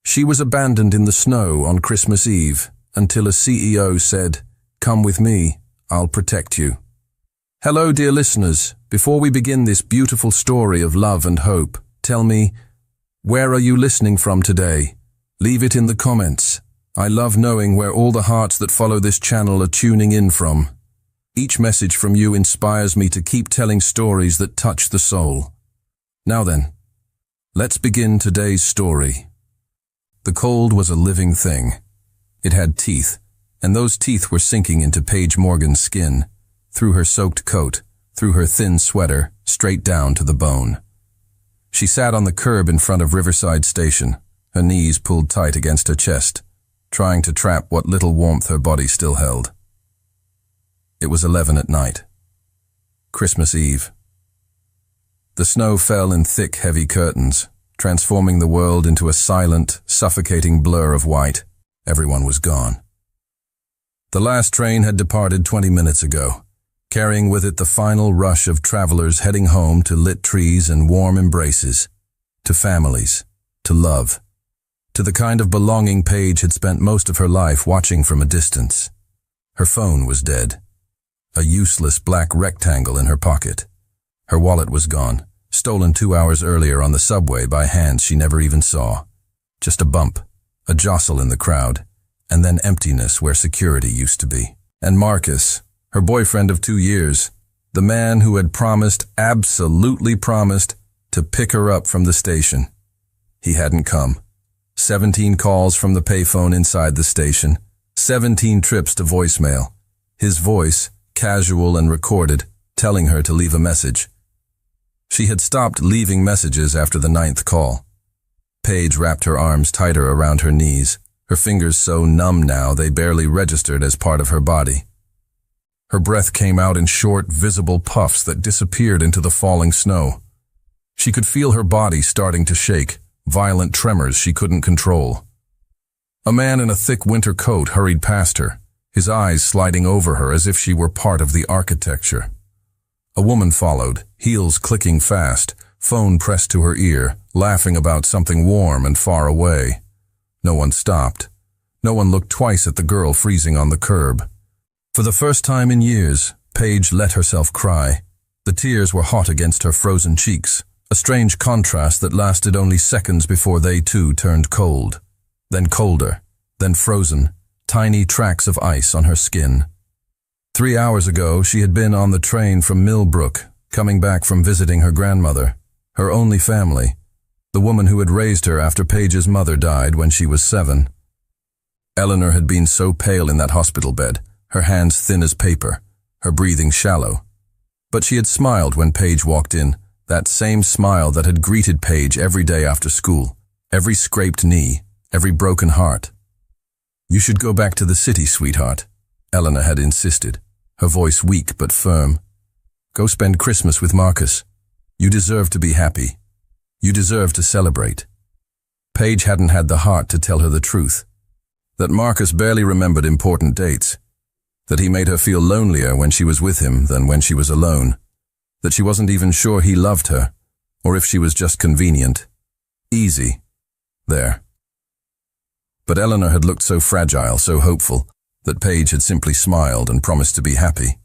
She was abandoned in the snow on Christmas Eve until a CEO said, "Come with me, I'll protect you." Hello, dear listeners. Before we begin this beautiful story of love and hope, tell me, where are you listening from today? Leave it in the comments. I love knowing where all the hearts that follow this channel are tuning in from. Each message from you inspires me to keep telling stories that touch the soul. Now then, let's begin today's story. The cold was a living thing. It had teeth, and those teeth were sinking into Paige Morgan's skin, through her soaked coat, through her thin sweater, straight down to the bone. She sat on the curb in front of Riverside Station, her knees pulled tight against her chest, trying to trap what little warmth her body still held. It was 11 at night. Christmas Eve. The snow fell in thick, heavy curtains, transforming the world into a silent, suffocating blur of white. Everyone was gone. The last train had departed 20 minutes ago, carrying with it the final rush of travelers heading home to lit trees and warm embraces, to families, to love, to the kind of belonging Paige had spent most of her life watching from a distance. Her phone was dead, a useless black rectangle in her pocket. Her wallet was gone, stolen 2 hours earlier on the subway by hands she never even saw. Just a bump, a jostle in the crowd, and then emptiness where security used to be. And Marcus, her boyfriend of 2 years, the man who had promised, absolutely promised, to pick her up from the station. He hadn't come. 17 calls from the payphone inside the station, 17 trips to voicemail. His voice, casual and recorded, telling her to leave a message. She had stopped leaving messages after the 9th call. Paige wrapped her arms tighter around her knees, her fingers so numb now they barely registered as part of her body. Her breath came out in short, visible puffs that disappeared into the falling snow. She could feel her body starting to shake, violent tremors she couldn't control. A man in a thick winter coat hurried past her, his eyes sliding over her as if she were part of the architecture. A woman followed, heels clicking fast, phone pressed to her ear, laughing about something warm and far away. No one stopped. No one looked twice at the girl freezing on the curb. For the first time in years, Paige let herself cry. The tears were hot against her frozen cheeks, a strange contrast that lasted only seconds before they too turned cold. Then colder, then frozen, tiny tracks of ice on her skin. 3 hours ago, she had been on the train from Millbrook, coming back from visiting her grandmother, her only family, the woman who had raised her after Paige's mother died when she was 7. Eleanor had been so pale in that hospital bed, her hands thin as paper, her breathing shallow. But she had smiled when Paige walked in, that same smile that had greeted Paige every day after school, every scraped knee, every broken heart. "You should go back to the city, sweetheart," Eleanor had insisted, her voice weak but firm. "Go spend Christmas with Marcus. You deserve to be happy. You deserve to celebrate." Paige hadn't had the heart to tell her the truth, that Marcus barely remembered important dates, that he made her feel lonelier when she was with him than when she was alone, that she wasn't even sure he loved her, or if she was just convenient. Easy. There. But Eleanor had looked so fragile, so hopeful, that Paige had simply smiled and promised to be happy.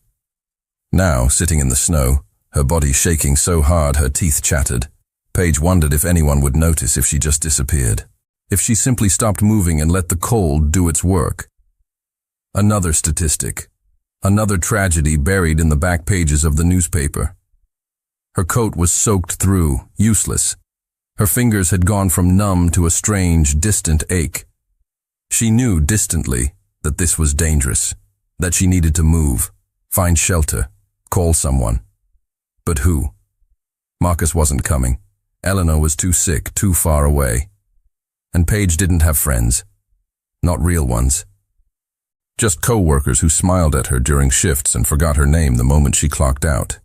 Now, sitting in the snow, her body shaking so hard her teeth chattered, Paige wondered if anyone would notice if she just disappeared, if she simply stopped moving and let the cold do its work. Another statistic, another tragedy buried in the back pages of the newspaper. Her coat was soaked through, useless. Her fingers had gone from numb to a strange, distant ache. She knew distantly that this was dangerous, that she needed to move, find shelter, call someone. But who? Marcus wasn't coming. Eleanor was too sick, too far away. And Paige didn't have friends. Not real ones. Just co-workers who smiled at her during shifts and forgot her name the moment she clocked out.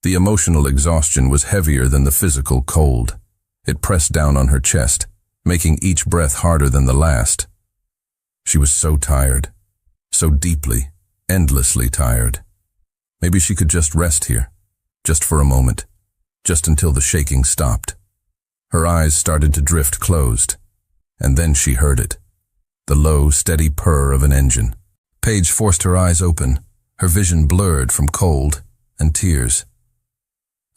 The emotional exhaustion was heavier than the physical cold. It pressed down on her chest, making each breath harder than the last. She was so tired, so deeply, endlessly tired. Maybe she could just rest here, just for a moment, just until the shaking stopped. Her eyes started to drift closed, and then she heard it. The low, steady purr of an engine. Paige forced her eyes open, her vision blurred from cold and tears.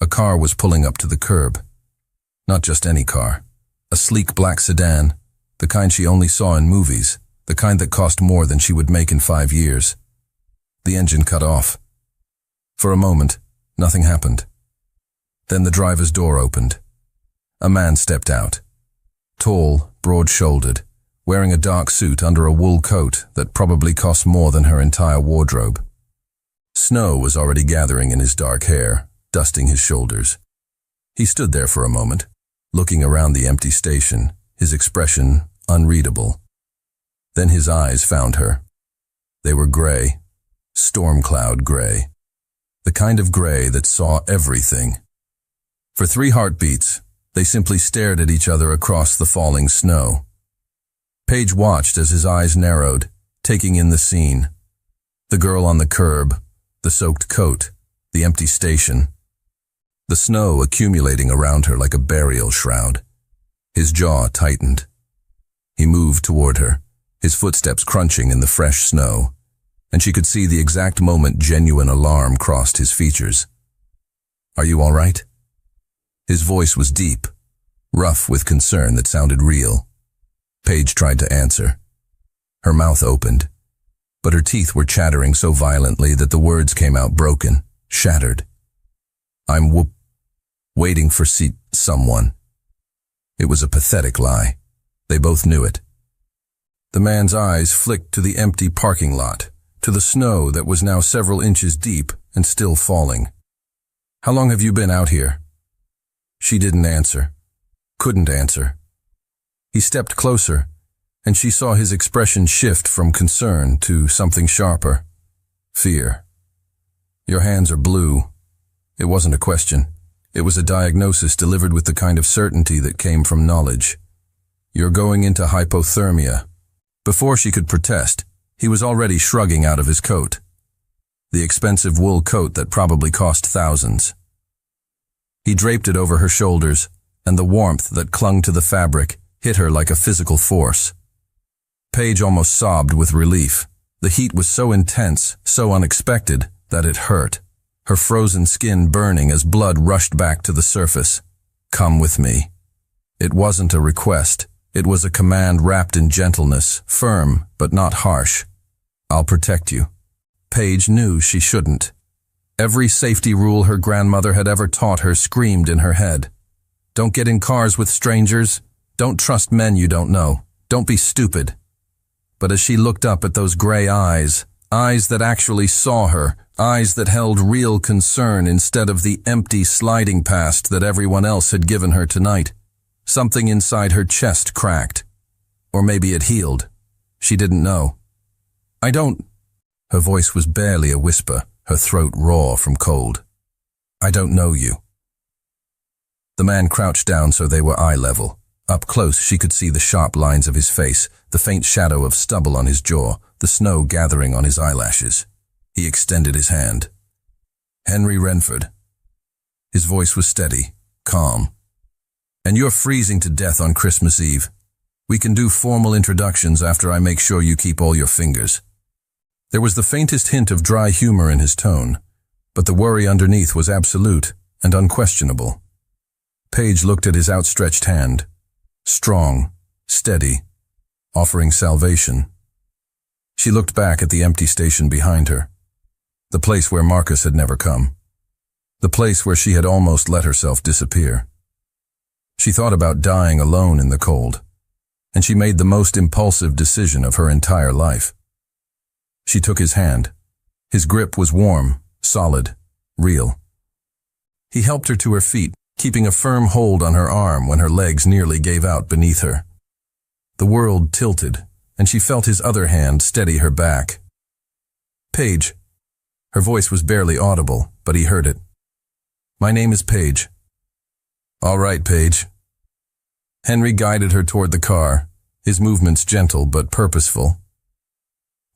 A car was pulling up to the curb. Not just any car. A sleek black sedan, the kind she only saw in movies, the kind that cost more than she would make in 5 years. The engine cut off. For a moment, nothing happened. Then the driver's door opened. A man stepped out. Tall, broad-shouldered, wearing a dark suit under a wool coat that probably cost more than her entire wardrobe. Snow was already gathering in his dark hair, dusting his shoulders. He stood there for a moment, looking around the empty station, his expression unreadable. Then his eyes found her. They were gray, storm cloud gray, the kind of gray that saw everything. For 3 heartbeats, they simply stared at each other across the falling snow. Paige watched as his eyes narrowed, taking in the scene. The girl on the curb, the soaked coat, the empty station. The snow accumulating around her like a burial shroud. His jaw tightened. He moved toward her, his footsteps crunching in the fresh snow, and she could see the exact moment genuine alarm crossed his features. "Are you all right?" His voice was deep, rough with concern that sounded real. Paige tried to answer. Her mouth opened, but her teeth were chattering so violently that the words came out broken, shattered. "I'm waiting for someone." It was a pathetic lie. They both knew it. The man's eyes flicked to the empty parking lot, to the snow that was now several inches deep and still falling. "How long have you been out here?" She didn't answer. Couldn't answer. He stepped closer, and she saw his expression shift from concern to something sharper. Fear. "Your hands are blue." It wasn't a question. It was a diagnosis delivered with the kind of certainty that came from knowledge. "You're going into hypothermia." Before she could protest, he was already shrugging out of his coat. The expensive wool coat that probably cost thousands. He draped it over her shoulders, and the warmth that clung to the fabric hit her like a physical force. Paige almost sobbed with relief. The heat was so intense, so unexpected, that it hurt. Her frozen skin burning as blood rushed back to the surface. "Come with me." It wasn't a request. It was a command wrapped in gentleness, firm but not harsh. "I'll protect you." Paige knew she shouldn't. Every safety rule her grandmother had ever taught her screamed in her head. Don't get in cars with strangers. Don't trust men you don't know. Don't be stupid. But as she looked up at those gray eyes, eyes that actually saw her, eyes that held real concern instead of the empty sliding past that everyone else had given her tonight, something inside her chest cracked. Or maybe it healed. She didn't know. "I don't—" Her voice was barely a whisper, her throat raw from cold. "I don't know you." The man crouched down so they were eye level. Up close, she could see the sharp lines of his face, the faint shadow of stubble on his jaw, the snow gathering on his eyelashes. He extended his hand. "Henry Renford." His voice was steady, calm. "And you're freezing to death on Christmas Eve. We can do formal introductions after I make sure you keep all your fingers." There was the faintest hint of dry humor in his tone, but the worry underneath was absolute and unquestionable. Paige looked at his outstretched hand. Strong, steady, offering salvation. She looked back at the empty station behind her, the place where Marcus had never come, the place where she had almost let herself disappear. She thought about dying alone in the cold, and she made the most impulsive decision of her entire life. She took his hand. His grip was warm, solid, real. He helped her to her feet, keeping a firm hold on her arm when her legs nearly gave out beneath her. The world tilted, and she felt his other hand steady her back. "Paige." Her voice was barely audible, but he heard it. "My name is Paige." "All right, Paige." Henry guided her toward the car, his movements gentle but purposeful.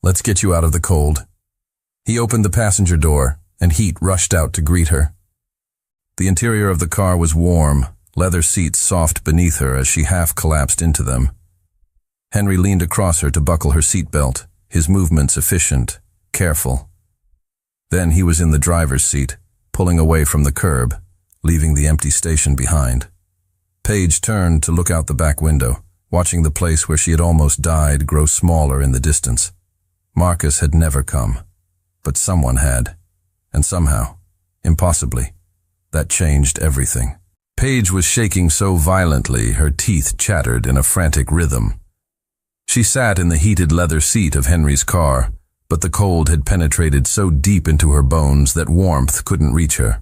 "Let's get you out of the cold." He opened the passenger door, and heat rushed out to greet her. The interior of the car was warm, leather seats soft beneath her as she half collapsed into them. Henry leaned across her to buckle her seatbelt, his movements efficient, careful. Then he was in the driver's seat, pulling away from the curb, leaving the empty station behind. Paige turned to look out the back window, watching the place where she had almost died grow smaller in the distance. Marcus had never come, but someone had, and somehow, impossibly, that changed everything. Paige was shaking so violently her teeth chattered in a frantic rhythm. She sat in the heated leather seat of Henry's car, but the cold had penetrated so deep into her bones that warmth couldn't reach her.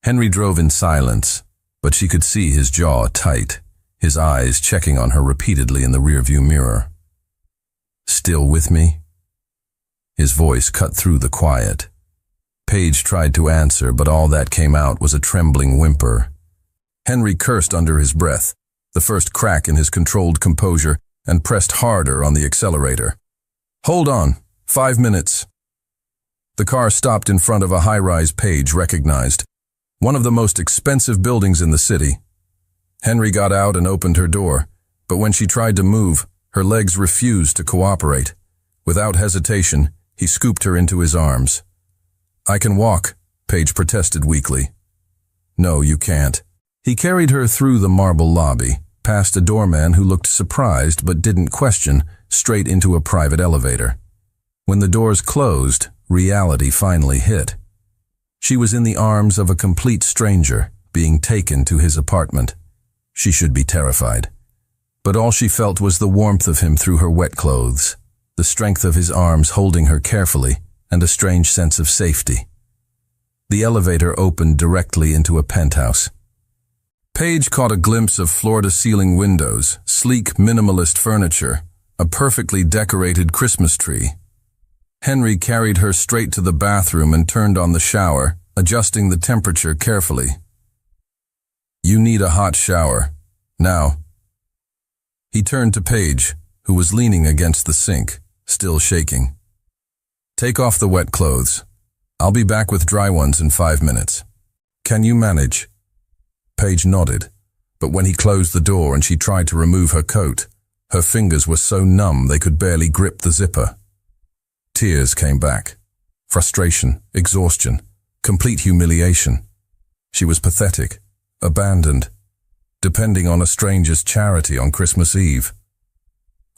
Henry drove in silence, but she could see his jaw tight, his eyes checking on her repeatedly in the rearview mirror. "Still with me?" His voice cut through the quiet. Paige tried to answer, but all that came out was a trembling whimper. Henry cursed under his breath, the first crack in his controlled composure, and pressed harder on the accelerator. "Hold on, 5 minutes." The car stopped in front of a high-rise Paige recognized, one of the most expensive buildings in the city. Henry got out and opened her door, but when she tried to move, her legs refused to cooperate. Without hesitation, he scooped her into his arms. "I can walk," Paige protested weakly. "No, you can't." He carried her through the marble lobby, past a doorman who looked surprised but didn't question, straight into a private elevator. When the doors closed, reality finally hit. She was in the arms of a complete stranger, being taken to his apartment. She should be terrified. But all she felt was the warmth of him through her wet clothes, the strength of his arms holding her carefully, and a strange sense of safety. The elevator opened directly into a penthouse. Paige caught a glimpse of floor-to-ceiling windows, sleek minimalist furniture, a perfectly decorated Christmas tree. Henry carried her straight to the bathroom and turned on the shower, adjusting the temperature carefully. "You need a hot shower. Now." He turned to Paige, who was leaning against the sink, still shaking. "Take off the wet clothes. I'll be back with dry ones in 5 minutes. Can you manage?" Paige nodded, but when he closed the door and she tried to remove her coat, her fingers were so numb they could barely grip the zipper. Tears came back. Frustration, exhaustion, complete humiliation. She was pathetic, abandoned, depending on a stranger's charity on Christmas Eve.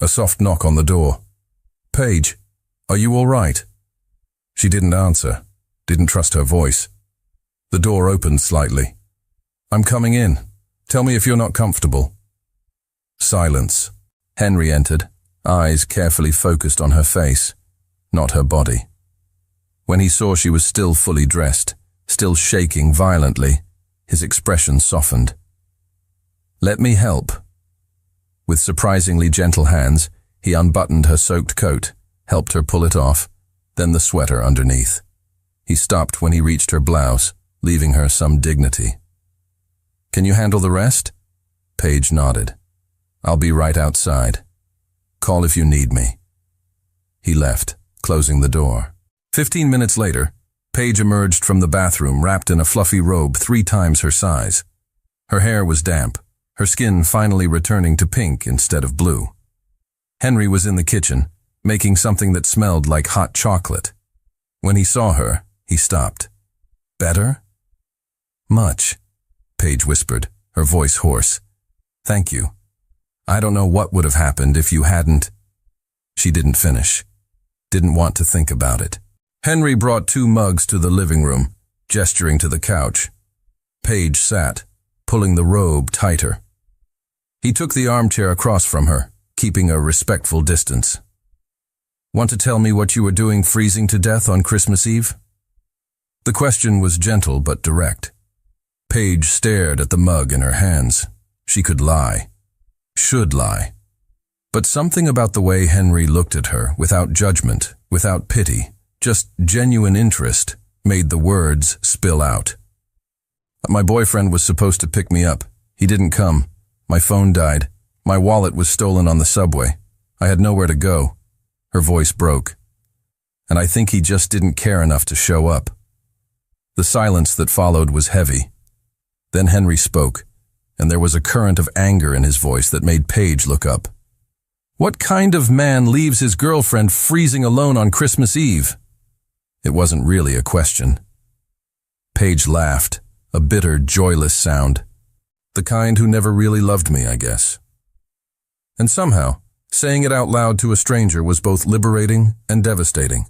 A soft knock on the door. "Paige, are you all right?" She didn't answer, didn't trust her voice. The door opened slightly. "I'm coming in. Tell me if you're not comfortable." Silence. Henry entered, eyes carefully focused on her face, not her body. When he saw she was still fully dressed, still shaking violently, his expression softened. "Let me help." With surprisingly gentle hands, he unbuttoned her soaked coat, helped her pull it off, then the sweater underneath. He stopped when he reached her blouse, leaving her some dignity. "Can you handle the rest?" Paige nodded. "I'll be right outside. Call if you need me." He left, closing the door. 15 minutes later, Paige emerged from the bathroom wrapped in a fluffy robe 3 times her size. Her hair was damp, her skin finally returning to pink instead of blue. Henry was in the kitchen, making something that smelled like hot chocolate. When he saw her, he stopped. "Better?" "Much," Paige whispered, her voice hoarse. "Thank you. I don't know what would have happened if you hadn't." She didn't finish. Didn't want to think about it. Henry brought 2 mugs to the living room, gesturing to the couch. Paige sat, pulling the robe tighter. He took the armchair across from her, keeping a respectful distance. "Want to tell me what you were doing freezing to death on Christmas Eve?" The question was gentle but direct. Paige stared at the mug in her hands. She could lie. Should lie. But something about the way Henry looked at her, without judgment, without pity, just genuine interest, made the words spill out. "My boyfriend was supposed to pick me up. He didn't come. My phone died. My wallet was stolen on the subway. I had nowhere to go." Her voice broke. "And I think he just didn't care enough to show up." The silence that followed was heavy. Then Henry spoke, and there was a current of anger in his voice that made Paige look up. What kind of man leaves his girlfriend freezing alone on Christmas Eve? It wasn't really a question. Paige laughed, a bitter, joyless sound. The kind who never really loved me, I guess. And somehow, saying it out loud to a stranger was both liberating and devastating.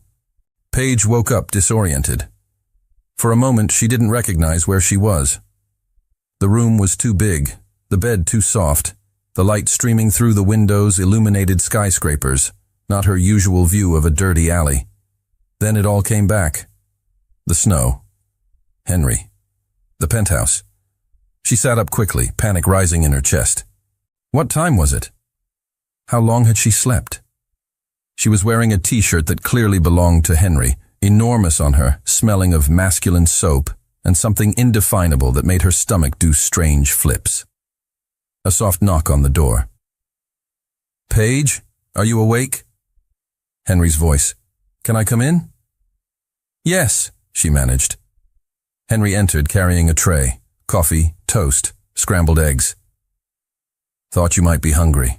Paige woke up disoriented. For a moment, she didn't recognize where she was. The room was too big, the bed too soft, the light streaming through the windows illuminated skyscrapers, not her usual view of a dirty alley. Then it all came back. The snow. Henry. The penthouse. She sat up quickly, panic rising in her chest. What time was it? How long had she slept? She was wearing a t-shirt that clearly belonged to Henry, enormous on her, smelling of masculine soap, and something indefinable that made her stomach do strange flips. A soft knock on the door. Paige, are you awake? Henry's voice. Can I come in? Yes, she managed. Henry entered carrying a tray, coffee, toast, scrambled eggs. Thought you might be hungry.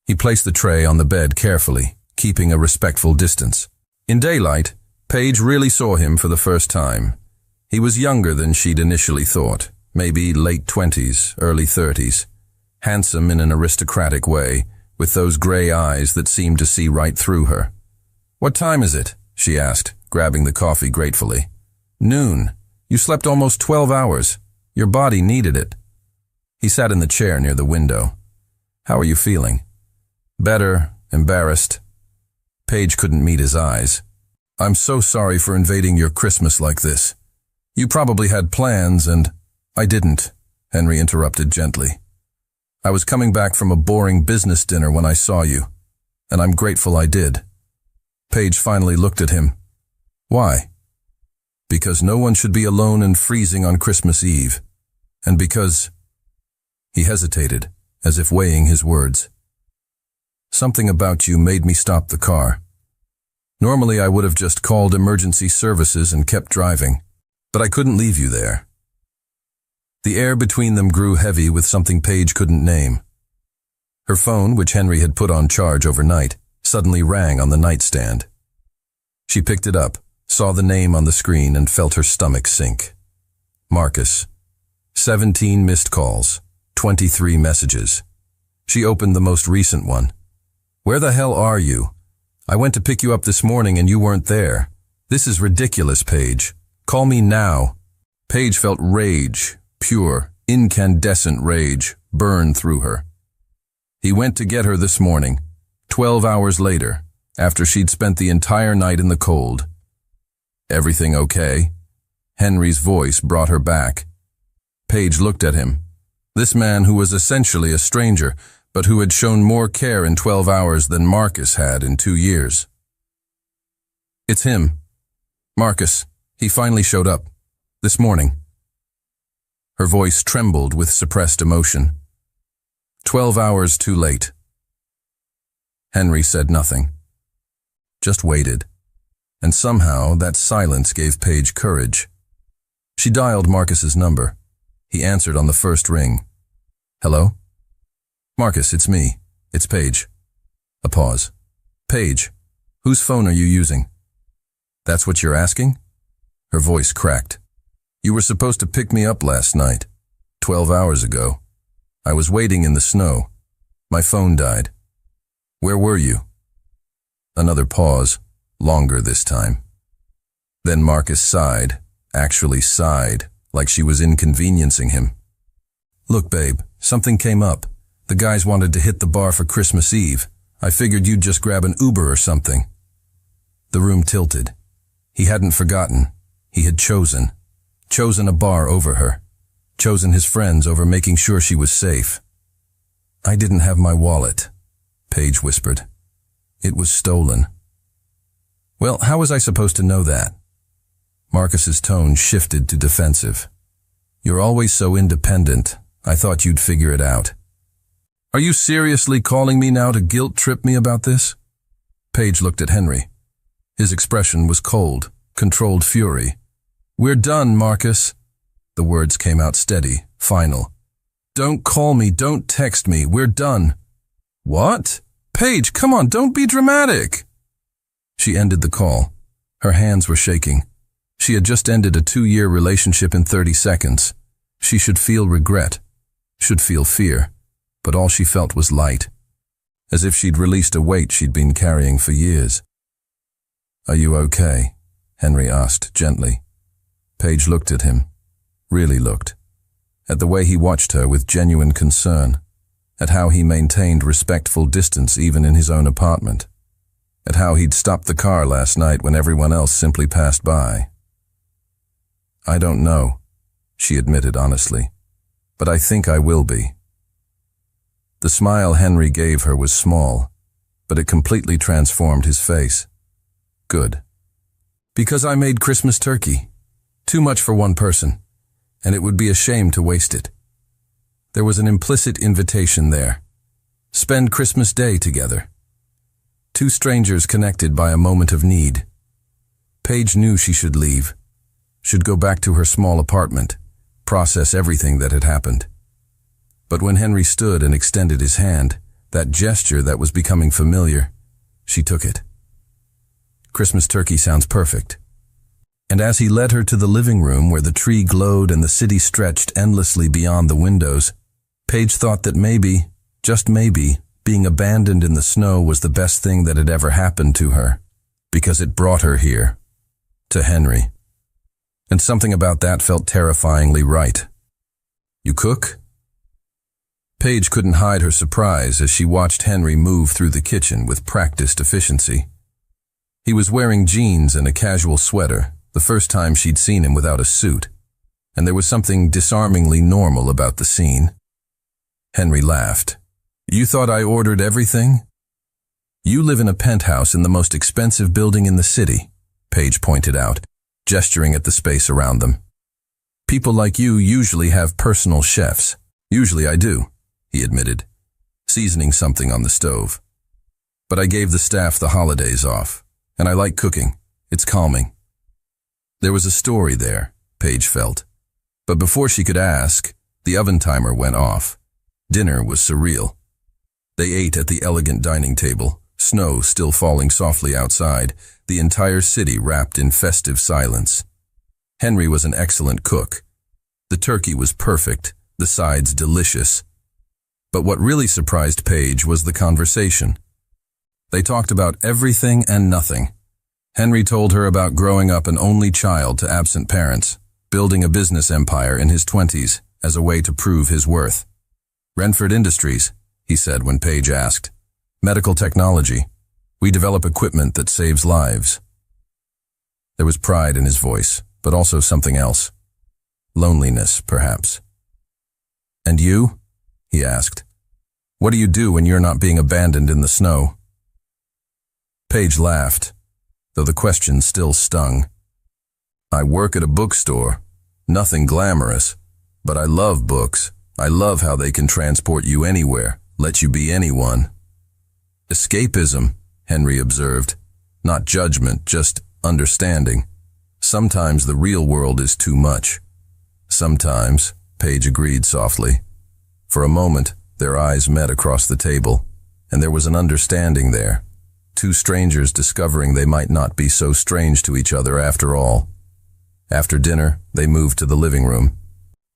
He placed the tray on the bed carefully, keeping a respectful distance. In daylight, Paige really saw him for the first time. He was younger than she'd initially thought, maybe late 20s, early 30s, handsome in an aristocratic way, with those gray eyes that seemed to see right through her. What time is it? She asked, grabbing the coffee gratefully. Noon. You slept almost 12 hours. Your body needed it. He sat in the chair near the window. How are you feeling? Better, embarrassed. Paige couldn't meet his eyes. I'm so sorry for invading your Christmas like this. You probably had plans and... I didn't, Henry interrupted gently. I was coming back from a boring business dinner when I saw you, and I'm grateful I did. Paige finally looked at him. Why? Because no one should be alone and freezing on Christmas Eve. And because... He hesitated, as if weighing his words. Something about you made me stop the car. Normally I would have just called emergency services and kept driving, but I couldn't leave you there. The air between them grew heavy with something Paige couldn't name. Her phone, which Henry had put on charge overnight, suddenly rang on the nightstand. She picked it up, saw the name on the screen, and felt her stomach sink. Marcus. 17 missed calls, 23 messages. She opened the most recent one. Where the hell are you? I went to pick you up this morning and you weren't there. This is ridiculous, Paige. Call me now. Paige felt rage, pure, incandescent rage, burn through her. He went to get her this morning, 12 hours later, after she'd spent the entire night in the cold. Everything okay? Henry's voice brought her back. Paige looked at him. This man who was essentially a stranger, but who had shown more care in 12 hours than Marcus had in 2 years. It's him. Marcus. He finally showed up. This morning. Her voice trembled with suppressed emotion. 12 hours too late. Henry said nothing. Just waited. And somehow that silence gave Paige courage. She dialed Marcus's number. He answered on the first ring. Hello? Marcus, it's me. It's Paige. A pause. Paige, whose phone are you using? That's what you're asking? Her voice cracked. You were supposed to pick me up last night, 12 hours ago. I was waiting in the snow. My phone died. Where were you? Another pause, longer this time. Then Marcus sighed, actually sighed, like she was inconveniencing him. Look, babe, something came up. The guys wanted to hit the bar for Christmas Eve. I figured you'd just grab an Uber or something. The room tilted. He hadn't forgotten. He had chosen a bar over her, chosen his friends over making sure she was safe. I didn't have my wallet, Paige whispered. It was stolen. Well, how was I supposed to know that? Marcus's tone shifted to defensive. You're always so independent. I thought you'd figure it out. Are you seriously calling me now to guilt trip me about this? Paige looked at Henry. His expression was cold, controlled fury. We're done, Marcus. The words came out steady, final. Don't call me, don't text me, we're done. What? Paige, come on, don't be dramatic. She ended the call. Her hands were shaking. She had just ended a 2-year relationship in 30 seconds. She should feel regret, should feel fear, but all she felt was light, as if she'd released a weight she'd been carrying for years. Are you okay? Henry asked gently. Paige looked at him, really looked, at the way he watched her with genuine concern, at how he maintained respectful distance even in his own apartment, at how he'd stopped the car last night when everyone else simply passed by. I don't know, she admitted honestly, but I think I will be. The smile Henry gave her was small, but it completely transformed his face. Good. Because I made Christmas turkey. Too much for one person, and it would be a shame to waste it. There was an implicit invitation there. Spend Christmas Day together. 2 strangers connected by a moment of need. Paige knew she should leave, should go back to her small apartment, process everything that had happened. But when Henry stood and extended his hand, that gesture that was becoming familiar, she took it. Christmas turkey sounds perfect. And as he led her to the living room where the tree glowed and the city stretched endlessly beyond the windows, Paige thought that maybe, just maybe, being abandoned in the snow was the best thing that had ever happened to her, because it brought her here, to Henry. And something about that felt terrifyingly right. You cook? Paige couldn't hide her surprise as she watched Henry move through the kitchen with practiced efficiency. He was wearing jeans and a casual sweater, the first time she'd seen him without a suit, and there was something disarmingly normal about the scene. Henry laughed. You thought I ordered everything? You live in a penthouse in the most expensive building in the city, Paige pointed out, gesturing at the space around them. People like you usually have personal chefs. Usually I do, he admitted, seasoning something on the stove. But I gave the staff the holidays off, and I like cooking. It's calming. There was a story there, Paige felt. But before she could ask, the oven timer went off. Dinner was surreal. They ate at the elegant dining table, snow still falling softly outside, the entire city wrapped in festive silence. Henry was an excellent cook. The turkey was perfect, the sides delicious. But what really surprised Paige was the conversation. They talked about everything and nothing. Henry told her about growing up an only child to absent parents, building a business empire in his 20s as a way to prove his worth. Renford Industries, he said when Paige asked. Medical technology. We develop equipment that saves lives. There was pride in his voice, but also something else. Loneliness, perhaps. And you? He asked. What do you do when you're not being abandoned in the snow? Paige laughed, though the question still stung. I work at a bookstore. Nothing glamorous, but I love books. I love how they can transport you anywhere, let you be anyone. Escapism, Henry observed. Not judgment, just understanding. Sometimes the real world is too much. Sometimes, Paige agreed softly. For a moment, their eyes met across the table, and there was an understanding there. 2 strangers discovering they might not be so strange to each other after all. After dinner, they moved to the living room.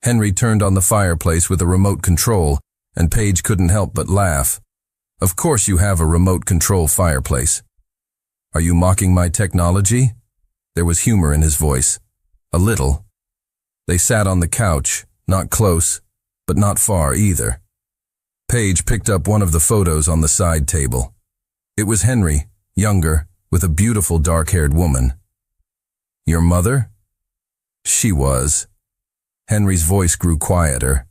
Henry turned on the fireplace with a remote control, and Paige couldn't help but laugh. Of course you have a remote control fireplace. Are you mocking my technology? There was humor in his voice. A little. They sat on the couch, not close, but not far either. Paige picked up one of the photos on the side table. It was Henry, younger, with a beautiful dark-haired woman. Your mother? She was. Henry's voice grew quieter.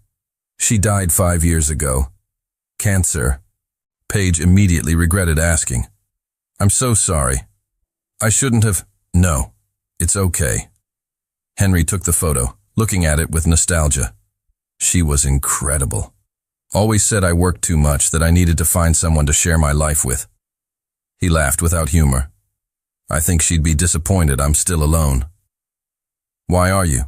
She died 5 years ago. Cancer. Paige immediately regretted asking. I'm so sorry. I shouldn't have. No, it's okay. Henry took the photo, looking at it with nostalgia. She was incredible. Always said I worked too much, that I needed to find someone to share my life with. He laughed without humor. I think she'd be disappointed I'm still alone. Why are you?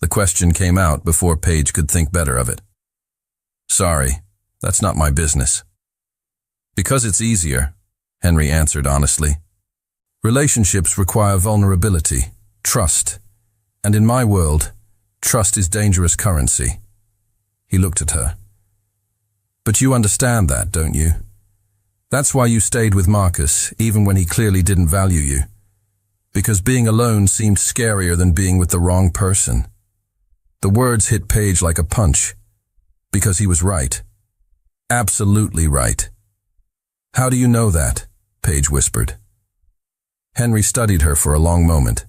The question came out before Paige could think better of it. Sorry, that's not my business. Because it's easier, Henry answered honestly. Relationships require vulnerability, trust, and in my world, trust is dangerous currency. He looked at her. But you understand that, don't you? That's why you stayed with Marcus, even when he clearly didn't value you. Because being alone seemed scarier than being with the wrong person. The words hit Paige like a punch. Because he was right. Absolutely right. How do you know that? Paige whispered. Henry studied her for a long moment.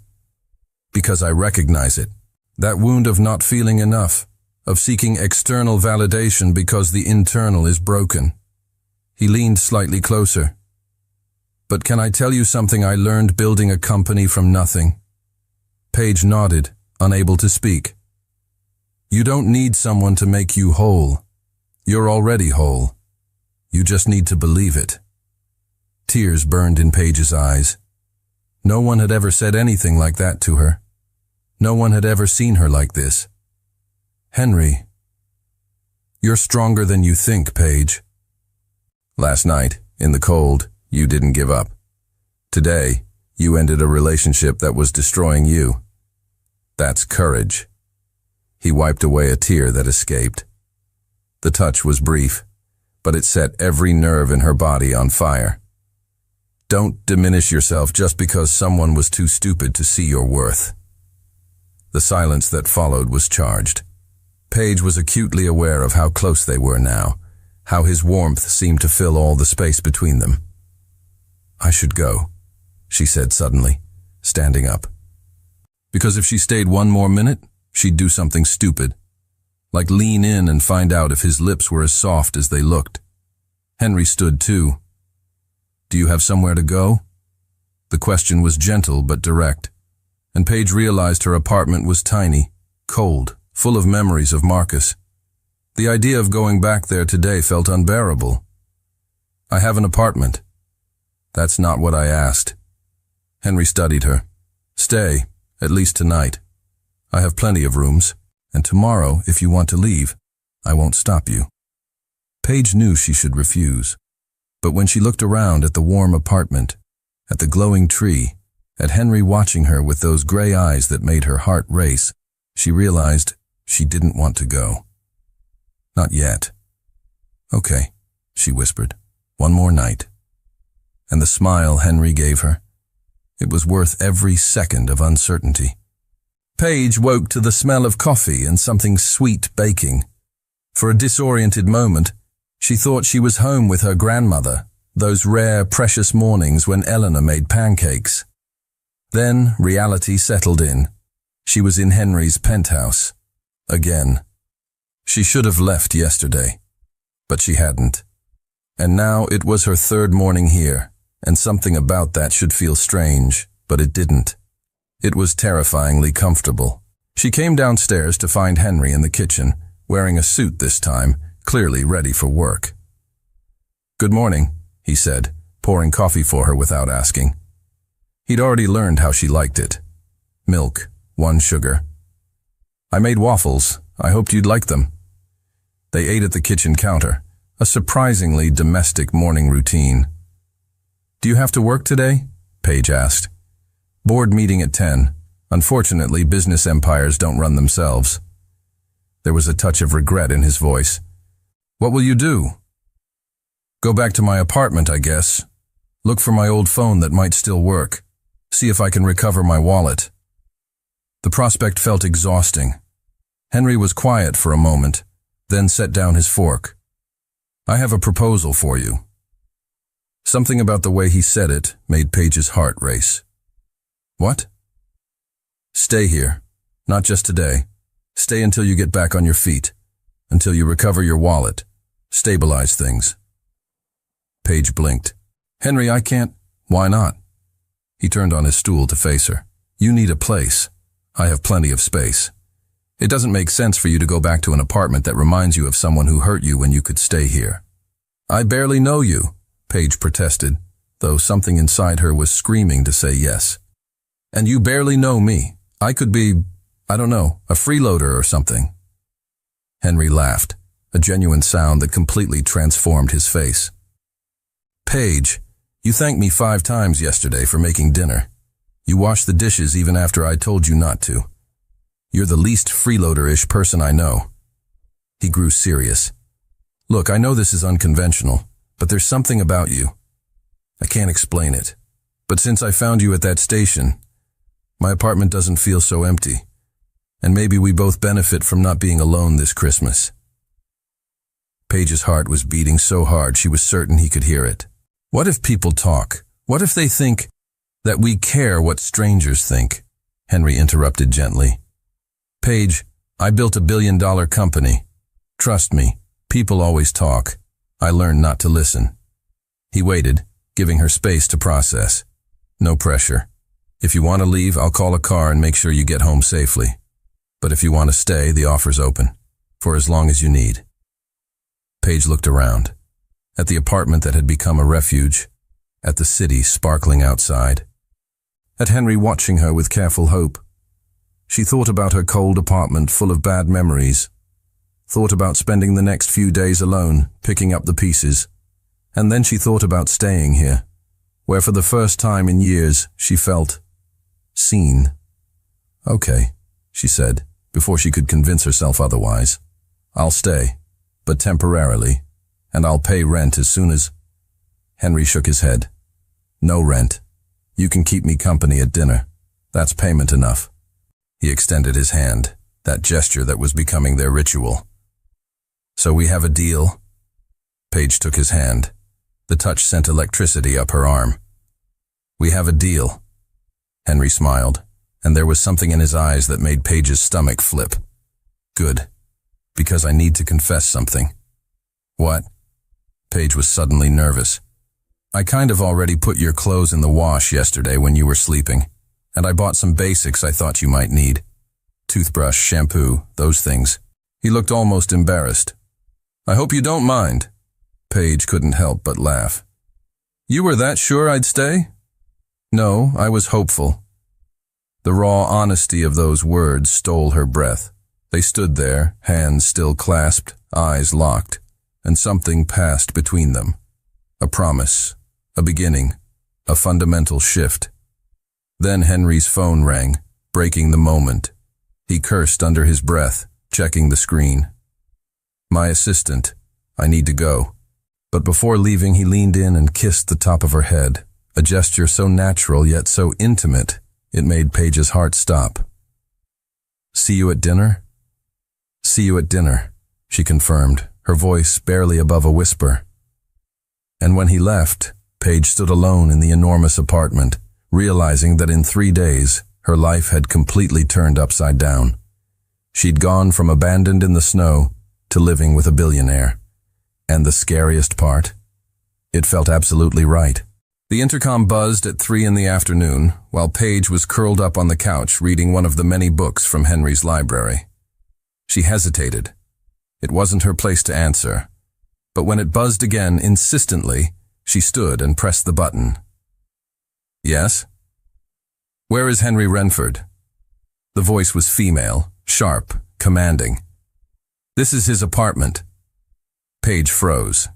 Because I recognize it. That wound of not feeling enough, of seeking external validation because the internal is broken. He leaned slightly closer. But can I tell you something I learned building a company from nothing? Paige nodded, unable to speak. You don't need someone to make you whole. You're already whole. You just need to believe it. Tears burned in Paige's eyes. No one had ever said anything like that to her. No one had ever seen her like this. Henry, you're stronger than you think, Paige. Last night, in the cold, you didn't give up. Today, you ended a relationship that was destroying you. That's courage. He wiped away a tear that escaped. The touch was brief, but it set every nerve in her body on fire. Don't diminish yourself just because someone was too stupid to see your worth. The silence that followed was charged. Paige was acutely aware of how close they were now, how his warmth seemed to fill all the space between them. I should go, she said suddenly, standing up. Because if she stayed one more minute, she'd do something stupid, like lean in and find out if his lips were as soft as they looked. Henry stood too. Do you have somewhere to go? The question was gentle but direct, and Paige realized her apartment was tiny, cold, full of memories of Marcus. The idea of going back there today felt unbearable. I have an apartment. That's not what I asked. Henry studied her. Stay, at least tonight. I have plenty of rooms, and tomorrow, if you want to leave, I won't stop you. Paige knew she should refuse, but when she looked around at the warm apartment, at the glowing tree, at Henry watching her with those gray eyes that made her heart race, she realized she didn't want to go. Not yet. Okay, she whispered. One more night. And the smile Henry gave her, it was worth every second of uncertainty. Paige woke to the smell of coffee and something sweet baking. For a disoriented moment, she thought she was home with her grandmother, those rare, precious mornings when Eleanor made pancakes. Then reality settled in. She was in Henry's penthouse. Again. She should have left yesterday, but she hadn't. And now it was her third morning here, and something about that should feel strange, but it didn't. It was terrifyingly comfortable. She came downstairs to find Henry in the kitchen, wearing a suit this time, clearly ready for work. Good morning, he said, pouring coffee for her without asking. He'd already learned how she liked it. Milk, 1 sugar. I made waffles. I hoped you'd like them. They ate at the kitchen counter, a surprisingly domestic morning routine. Do you have to work today? Paige asked. Board meeting at 10. Unfortunately, business empires don't run themselves. There was a touch of regret in his voice. What will you do? Go back to my apartment, I guess. Look for my old phone that might still work. See if I can recover my wallet. The prospect felt exhausting. Henry was quiet for a moment, then set down his fork. I have a proposal for you. Something about the way he said it made Paige's heart race. What? Stay here. Not just today. Stay until you get back on your feet. Until you recover your wallet. Stabilize things. Paige blinked. Henry, I can't. Why not? He turned on his stool to face her. You need a place. I have plenty of space. It doesn't make sense for you to go back to an apartment that reminds you of someone who hurt you when you could stay here. I barely know you, Paige protested, though something inside her was screaming to say yes. And you barely know me. I could be, I don't know, a freeloader or something. Henry laughed, a genuine sound that completely transformed his face. Paige, you thanked me 5 times yesterday for making dinner. You washed the dishes even after I told you not to. You're the least freeloader-ish person I know. He grew serious. Look, I know this is unconventional, but there's something about you. I can't explain it. But since I found you at that station, my apartment doesn't feel so empty. And maybe we both benefit from not being alone this Christmas. Paige's heart was beating so hard she was certain he could hear it. What if people talk? What if they think that we care what strangers think? Henry interrupted gently. Paige, I built $1 billion company. Trust me, people always talk. I learned not to listen. He waited, giving her space to process. No pressure. If you want to leave, I'll call a car and make sure you get home safely. But if you want to stay, the offer's open, for as long as you need. Paige looked around, at the apartment that had become a refuge, at the city sparkling outside, at Henry watching her with careful hope. She thought about her cold apartment full of bad memories, thought about spending the next few days alone, picking up the pieces, and then she thought about staying here, where for the first time in years she felt seen. Okay, she said, before she could convince herself otherwise. I'll stay, but temporarily, and I'll pay rent as soon as... Henry shook his head. No rent. You can keep me company at dinner. That's payment enough. He extended his hand, that gesture that was becoming their ritual. So we have a deal? Paige took his hand. The touch sent electricity up her arm. We have a deal. Henry smiled, and there was something in his eyes that made Paige's stomach flip. Good, because I need to confess something. What? Paige was suddenly nervous. I kind of already put your clothes in the wash yesterday when you were sleeping, and I bought some basics I thought you might need. Toothbrush, shampoo, those things. He looked almost embarrassed. I hope you don't mind. Paige couldn't help but laugh. You were that sure I'd stay? No, I was hopeful. The raw honesty of those words stole her breath. They stood there, hands still clasped, eyes locked, and something passed between them. A promise, a beginning, a fundamental shift. Then Henry's phone rang, breaking the moment. He cursed under his breath, checking the screen. My assistant, I need to go. But before leaving, he leaned in and kissed the top of her head, a gesture so natural yet so intimate, it made Paige's heart stop. See you at dinner? See you at dinner, she confirmed, her voice barely above a whisper. And when he left, Paige stood alone in the enormous apartment, realizing that in 3 days, her life had completely turned upside down. She'd gone from abandoned in the snow to living with a billionaire. And the scariest part? It felt absolutely right. The intercom buzzed at 3 in the afternoon, while Paige was curled up on the couch reading one of the many books from Henry's library. She hesitated. It wasn't her place to answer. But when it buzzed again insistently, she stood and pressed the button. Yes? Where is Henry Renford? The voice was female, sharp, commanding. This is his apartment. Paige froze.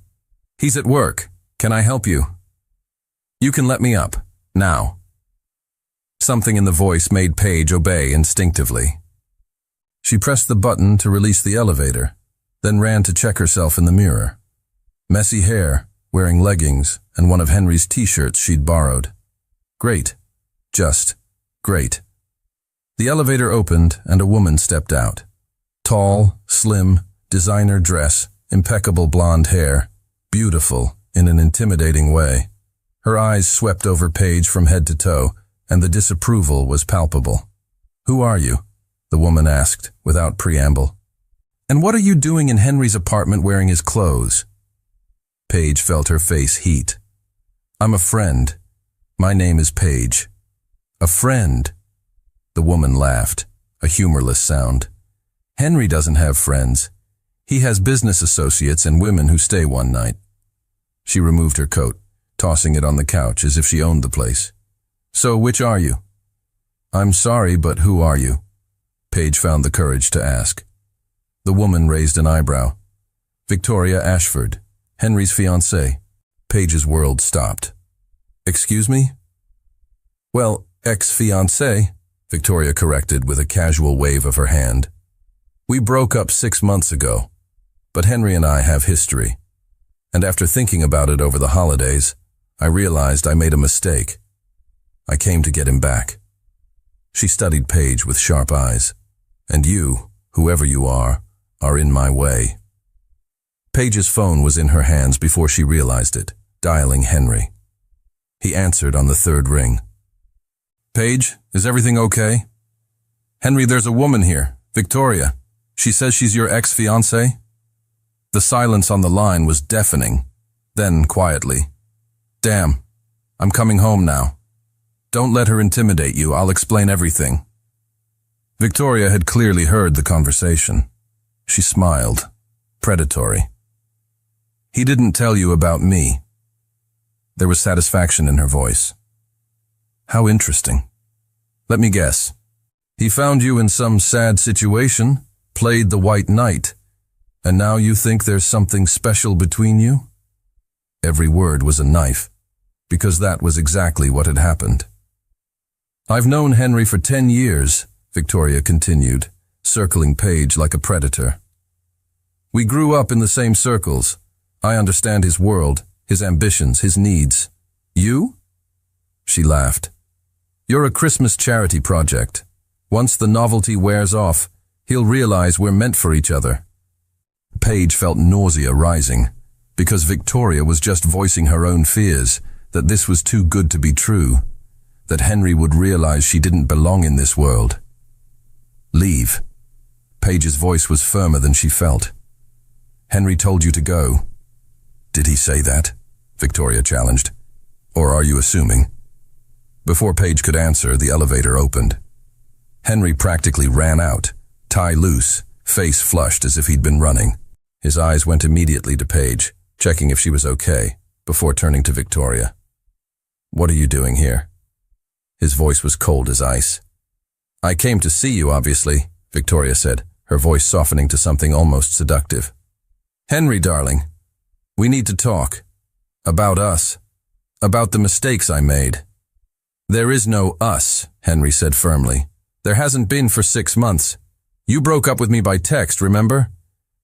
He's at work. Can I help you? You can let me up, now. Something in the voice made Paige obey instinctively. She pressed the button to release the elevator, then ran to check herself in the mirror. Messy hair, wearing leggings, and one of Henry's t-shirts she'd borrowed. Great. Just great. The elevator opened and a woman stepped out. Tall, slim, designer dress, impeccable blonde hair, beautiful in an intimidating way. Her eyes swept over Paige from head to toe, and the disapproval was palpable. Who are you? The woman asked, without preamble. And what are you doing in Henry's apartment wearing his clothes? Paige felt her face heat. I'm a friend. My name is Paige. A friend. The woman laughed, a humorless sound. Henry doesn't have friends. He has business associates and women who stay one night. She removed her coat, tossing it on the couch as if she owned the place. So which are you? I'm sorry, but who are you? Paige found the courage to ask. The woman raised an eyebrow. Victoria Ashford, Henry's fiancée. Paige's world stopped. Excuse me? Well, ex-fiancé, Victoria corrected with a casual wave of her hand. We broke up 6 months ago, but Henry and I have history. And after thinking about it over the holidays, I realized I made a mistake. I came to get him back. She studied Paige with sharp eyes. And you, whoever you are in my way. Paige's phone was in her hands before she realized it, dialing Henry. He answered on the third ring. Paige, is everything okay? Henry, there's a woman here, Victoria. She says she's your ex-fiancé. The silence on the line was deafening. Then, quietly, Damn, I'm coming home now. Don't let her intimidate you, I'll explain everything. Victoria had clearly heard the conversation. She smiled, predatory. He didn't tell you about me. There was satisfaction in her voice. How interesting. Let me guess. He found you in some sad situation, played the white knight, and now you think there's something special between you? Every word was a knife, because that was exactly what had happened. I've known Henry for 10 years, Victoria continued, circling Paige like a predator. We grew up in the same circles. I understand his world, his ambitions, his needs. You? She laughed. You're a Christmas charity project. Once the novelty wears off, he'll realize we're meant for each other. Paige felt nausea rising, because Victoria was just voicing her own fears, that this was too good to be true, that Henry would realize she didn't belong in this world. Leave. Paige's voice was firmer than she felt. Henry told you to go. Did he say that? Victoria challenged. Or are you assuming? Before Paige could answer, the elevator opened. Henry practically ran out, tie loose, face flushed as if he'd been running. His eyes went immediately to Paige, checking if she was okay, before turning to Victoria. What are you doing here? His voice was cold as ice. I came to see you, obviously, Victoria said, her voice softening to something almost seductive. Henry, darling, we need to talk. About us. About the mistakes I made. There is no us, Henry said firmly. There hasn't been for 6 months. You broke up with me by text, remember?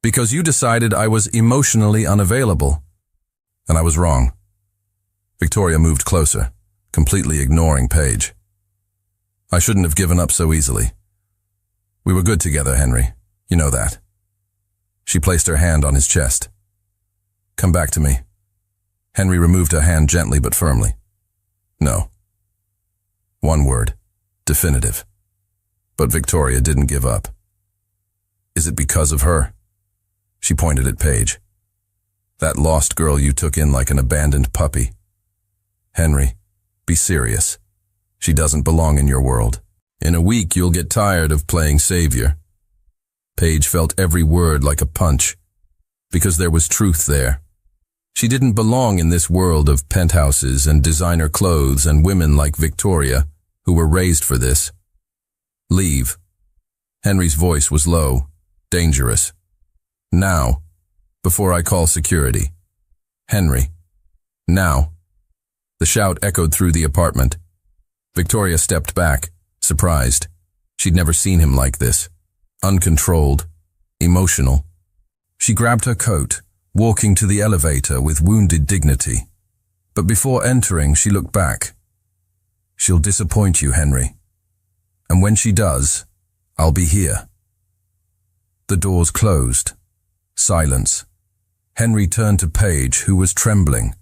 Because you decided I was emotionally unavailable. And I was wrong. Victoria moved closer, completely ignoring Paige. I shouldn't have given up so easily. We were good together, Henry. You know that. She placed her hand on his chest. Come back to me. Henry removed her hand gently but firmly. No. One word. Definitive. But Victoria didn't give up. Is it because of her? She pointed at Paige. That lost girl you took in like an abandoned puppy. Henry, be serious. She doesn't belong in your world. In a week you'll get tired of playing savior. Paige felt every word like a punch, because there was truth there. She didn't belong in this world of penthouses and designer clothes and women like Victoria, who were raised for this. Leave. Henry's voice was low, dangerous. Now, before I call security. Henry. Now. The shout echoed through the apartment. Victoria stepped back, surprised. She'd never seen him like this. Uncontrolled. Emotional. She grabbed her coat, walking to the elevator with wounded dignity. But before entering, she looked back. She'll disappoint you, Henry. And when she does, I'll be here. The doors closed. Silence. Henry turned to Paige, who was trembling,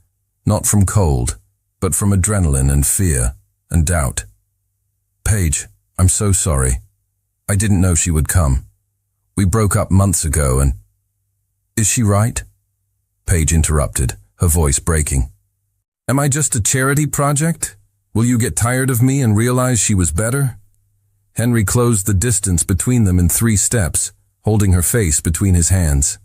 not from cold, but from adrenaline and fear and doubt. Paige, I'm so sorry. I didn't know she would come. We broke up months ago and... Is she right? Paige interrupted, her voice breaking. Am I just a charity project? Will you get tired of me and realize she was better? Henry closed the distance between them in 3 steps, holding her face between his hands.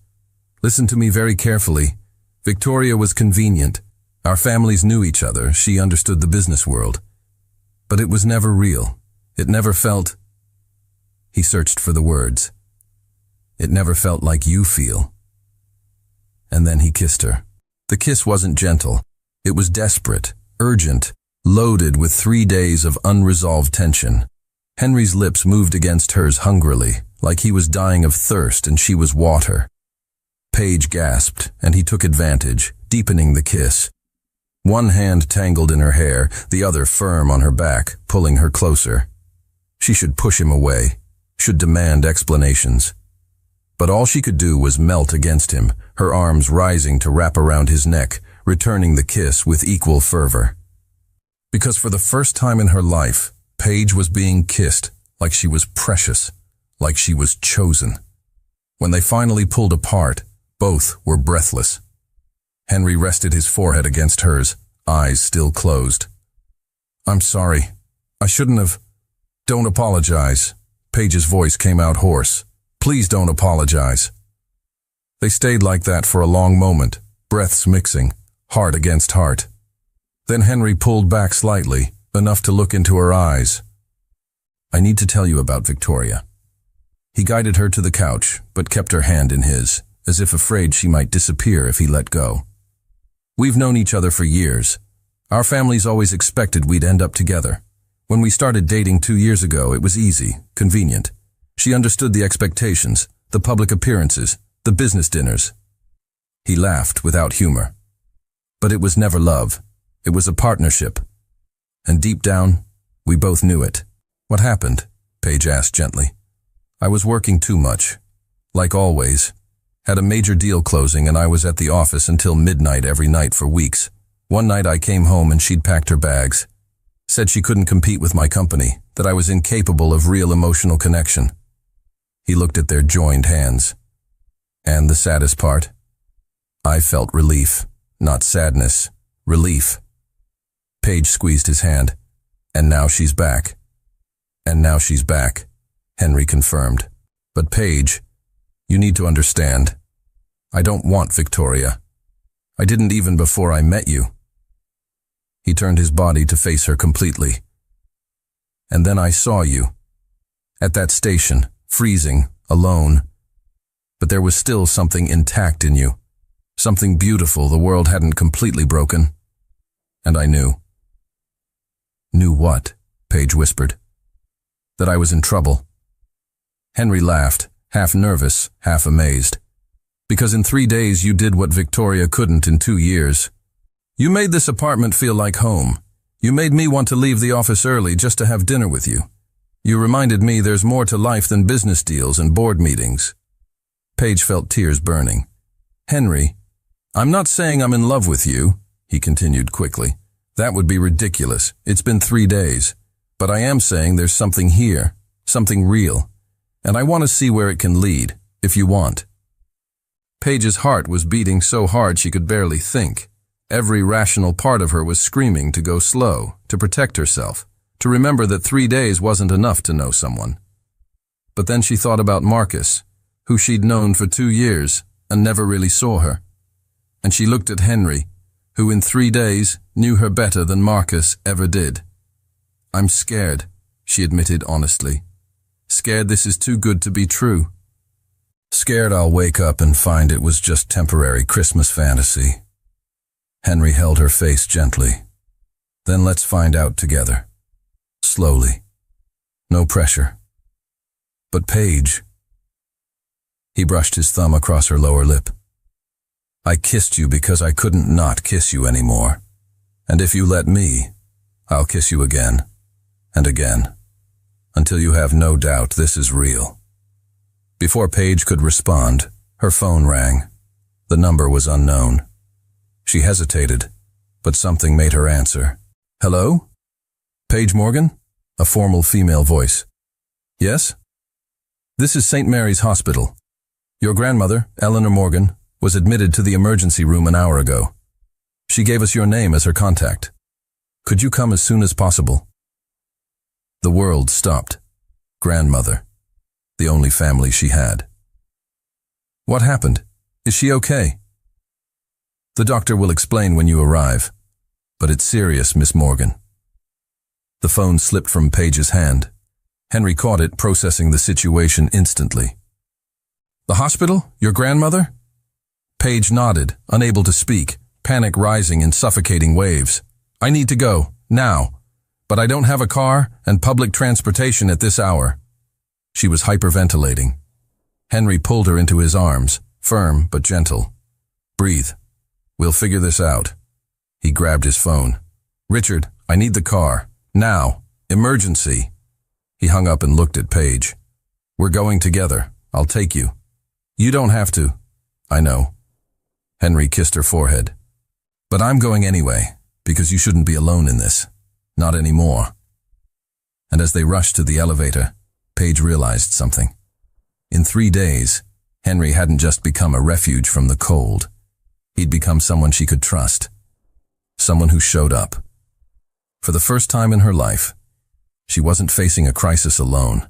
Listen to me very carefully. Victoria was convenient. Our families knew each other. She understood the business world. But it was never real. It never felt... He searched for the words. It never felt like you feel. And then he kissed her. The kiss wasn't gentle. It was desperate, urgent, loaded with 3 days of unresolved tension. Henry's lips moved against hers hungrily, like he was dying of thirst and she was water. Paige gasped, and he took advantage, deepening the kiss. One hand tangled in her hair, the other firm on her back, pulling her closer. She should push him away, should demand explanations. But all she could do was melt against him, her arms rising to wrap around his neck, returning the kiss with equal fervor. Because for the first time in her life, Paige was being kissed like she was precious, like she was chosen. When they finally pulled apart, both were breathless. Henry rested his forehead against hers, eyes still closed. "I'm sorry. I shouldn't have." "Don't apologize." Paige's voice came out hoarse. "Please don't apologize." They stayed like that for a long moment, breaths mixing, heart against heart. Then Henry pulled back slightly, enough to look into her eyes. "I need to tell you about Victoria." He guided her to the couch, but kept her hand in his, as if afraid she might disappear if he let go. "We've known each other for years. Our families always expected we'd end up together. When we started dating 2 years ago, it was easy, convenient. She understood the expectations, the public appearances, the business dinners." He laughed without humor. "But it was never love. It was a partnership. And deep down, we both knew it." "What happened?" Paige asked gently. "I was working too much. Like always. Had a major deal closing and I was at the office until midnight every night for weeks. One night I came home and she'd packed her bags. Said she couldn't compete with my company, that I was incapable of real emotional connection." He looked at their joined hands. "And the saddest part? I felt relief, not sadness, relief." Paige squeezed his hand. "And now she's back." "And now she's back," Henry confirmed. "But Paige, you need to understand. I don't want Victoria. I didn't even before I met you." He turned his body to face her completely. "And then I saw you. At that station, freezing, alone. But there was still something intact in you. Something beautiful the world hadn't completely broken. And I knew." "Knew what?" Paige whispered. "That I was in trouble." Henry laughed, half nervous, half amazed. "Because in 3 days you did what Victoria couldn't in 2 years. You made this apartment feel like home. You made me want to leave the office early just to have dinner with you. You reminded me there's more to life than business deals and board meetings." Paige felt tears burning. "Henry, I'm not saying I'm in love with you," he continued quickly. "That would be ridiculous. It's been 3 days. But I am saying there's something here, something real. And I want to see where it can lead, if you want." Paige's heart was beating so hard she could barely think. Every rational part of her was screaming to go slow, to protect herself, to remember that 3 days wasn't enough to know someone. But then she thought about Marcus, who she'd known for 2 years and never really saw her. And she looked at Henry, who in 3 days knew her better than Marcus ever did. "I'm scared," she admitted honestly. "Scared this is too good to be true. Scared I'll wake up and find it was just temporary Christmas fantasy." Henry held her face gently. "Then let's find out together. Slowly. No pressure." "But Paige..." He brushed his thumb across her lower lip. "I kissed you because I couldn't not kiss you anymore. And if you let me, I'll kiss you again, and again, until you have no doubt this is real." Before Paige could respond, her phone rang. The number was unknown. She hesitated, but something made her answer. "Hello? Paige Morgan?" A formal female voice. "Yes? This is St. Mary's Hospital. Your grandmother, Eleanor Morgan, was admitted to the emergency room an hour ago. She gave us your name as her contact. Could you come as soon as possible?" The world stopped. Grandmother. The only family she had. "What happened? Is she okay?" "The doctor will explain when you arrive. But it's serious, Miss Morgan." The phone slipped from Paige's hand. Henry caught it, processing the situation instantly. "The hospital? Your grandmother?" Paige nodded, unable to speak, panic rising in suffocating waves. I need to go, now. But I don't have a car and public transportation at this hour. She was hyperventilating. Henry pulled her into his arms, firm but gentle. Breathe. We'll figure this out. He grabbed his phone. Richard, I need the car. Now. Emergency. He hung up and looked at Paige. We're going together. I'll take you. You don't have to. I know. Henry kissed her forehead. But I'm going anyway, because you shouldn't be alone in this. Not anymore. And as they rushed to the elevator, Paige realized something. In 3 days, Henry hadn't just become a refuge from the cold. He'd become someone she could trust. Someone who showed up. For the first time in her life, she wasn't facing a crisis alone.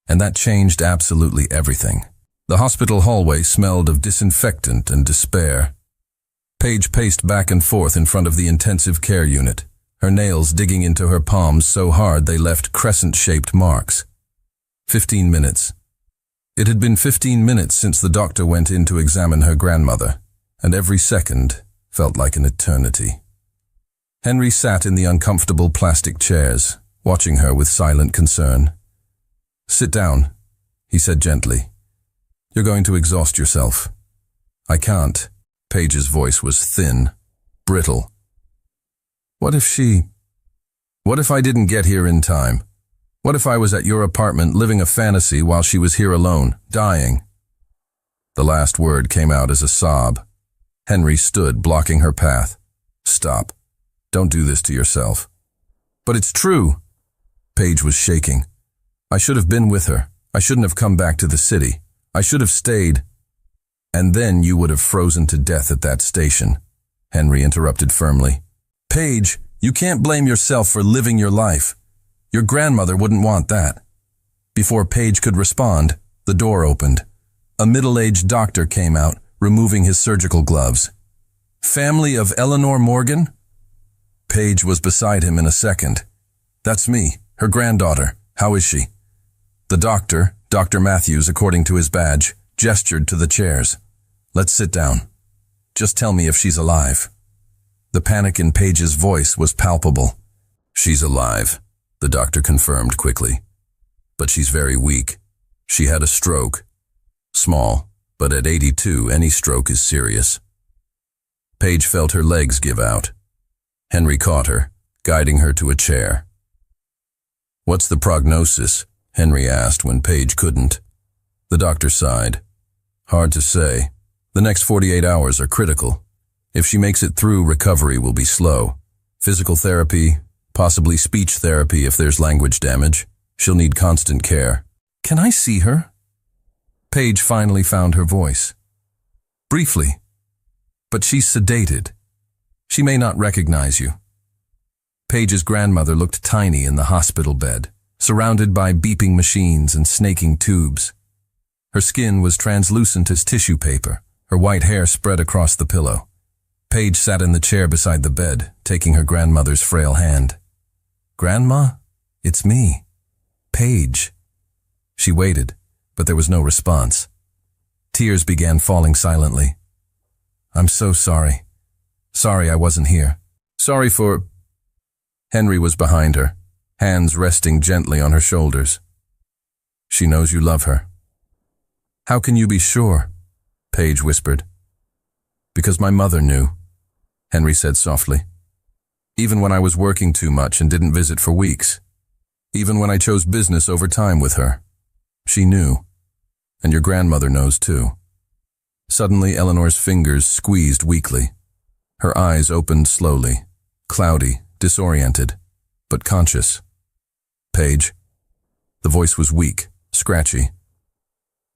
And that changed absolutely everything. The hospital hallway smelled of disinfectant and despair. Paige paced back and forth in front of the intensive care unit, her nails digging into her palms so hard they left crescent-shaped marks. 15 minutes. It had been 15 minutes since the doctor went in to examine her grandmother, and every second felt like an eternity. Henry sat in the uncomfortable plastic chairs, watching her with silent concern. Sit down, he said gently. You're going to exhaust yourself. I can't. Paige's voice was thin, brittle. What if I didn't get here in time? What if I was at your apartment living a fantasy while she was here alone, dying? The last word came out as a sob. Henry stood, blocking her path. Stop. Don't do this to yourself. But it's true. Paige was shaking. I should have been with her. I shouldn't have come back to the city. I should have stayed. And then you would have frozen to death at that station, Henry interrupted firmly. Paige, you can't blame yourself for living your life. Your grandmother wouldn't want that. Before Paige could respond, the door opened. A middle-aged doctor came out, removing his surgical gloves. Family of Eleanor Morgan? Paige was beside him in a second. That's me, her granddaughter. How is she? The doctor, Dr. Matthews according to his badge, gestured to the chairs. Let's sit down. Just tell me if she's alive. The panic in Paige's voice was palpable. She's alive, the doctor confirmed quickly. But she's very weak. She had a stroke. Small, but at 82, any stroke is serious. Paige felt her legs give out. Henry caught her, guiding her to a chair. What's the prognosis? Henry asked when Paige couldn't. The doctor sighed. Hard to say. The next 48 hours are critical. If she makes it through, recovery will be slow. Physical therapy, possibly speech therapy if there's language damage. She'll need constant care. Can I see her? Paige finally found her voice. Briefly. But she's sedated. She may not recognize you. Paige's grandmother looked tiny in the hospital bed, surrounded by beeping machines and snaking tubes. Her skin was translucent as tissue paper, her white hair spread across the pillow. Paige sat in the chair beside the bed, taking her grandmother's frail hand. Grandma? It's me. Paige. She waited, but there was no response. Tears began falling silently. I'm so sorry. Sorry I wasn't here. Sorry for... Henry was behind her, hands resting gently on her shoulders. She knows you love her. How can you be sure? Paige whispered. Because my mother knew, Henry said softly. Even when I was working too much and didn't visit for weeks. Even when I chose business over time with her. She knew. And your grandmother knows too. Suddenly, Eleanor's fingers squeezed weakly. Her eyes opened slowly, cloudy, disoriented, but conscious. Paige. The voice was weak, scratchy.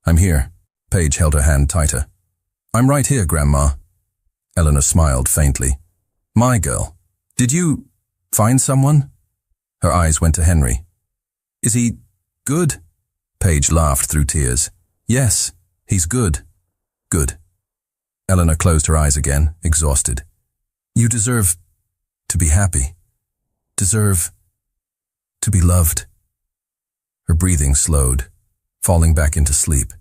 I'm here. Paige held her hand tighter. I'm right here, Grandma. Eleanor smiled faintly. My girl. Did you find someone? Her eyes went to Henry. Is he good? Paige laughed through tears. Yes, he's good. Good. Eleanor closed her eyes again, exhausted. You deserve to be happy. Deserve to be loved. Her breathing slowed, falling back into sleep.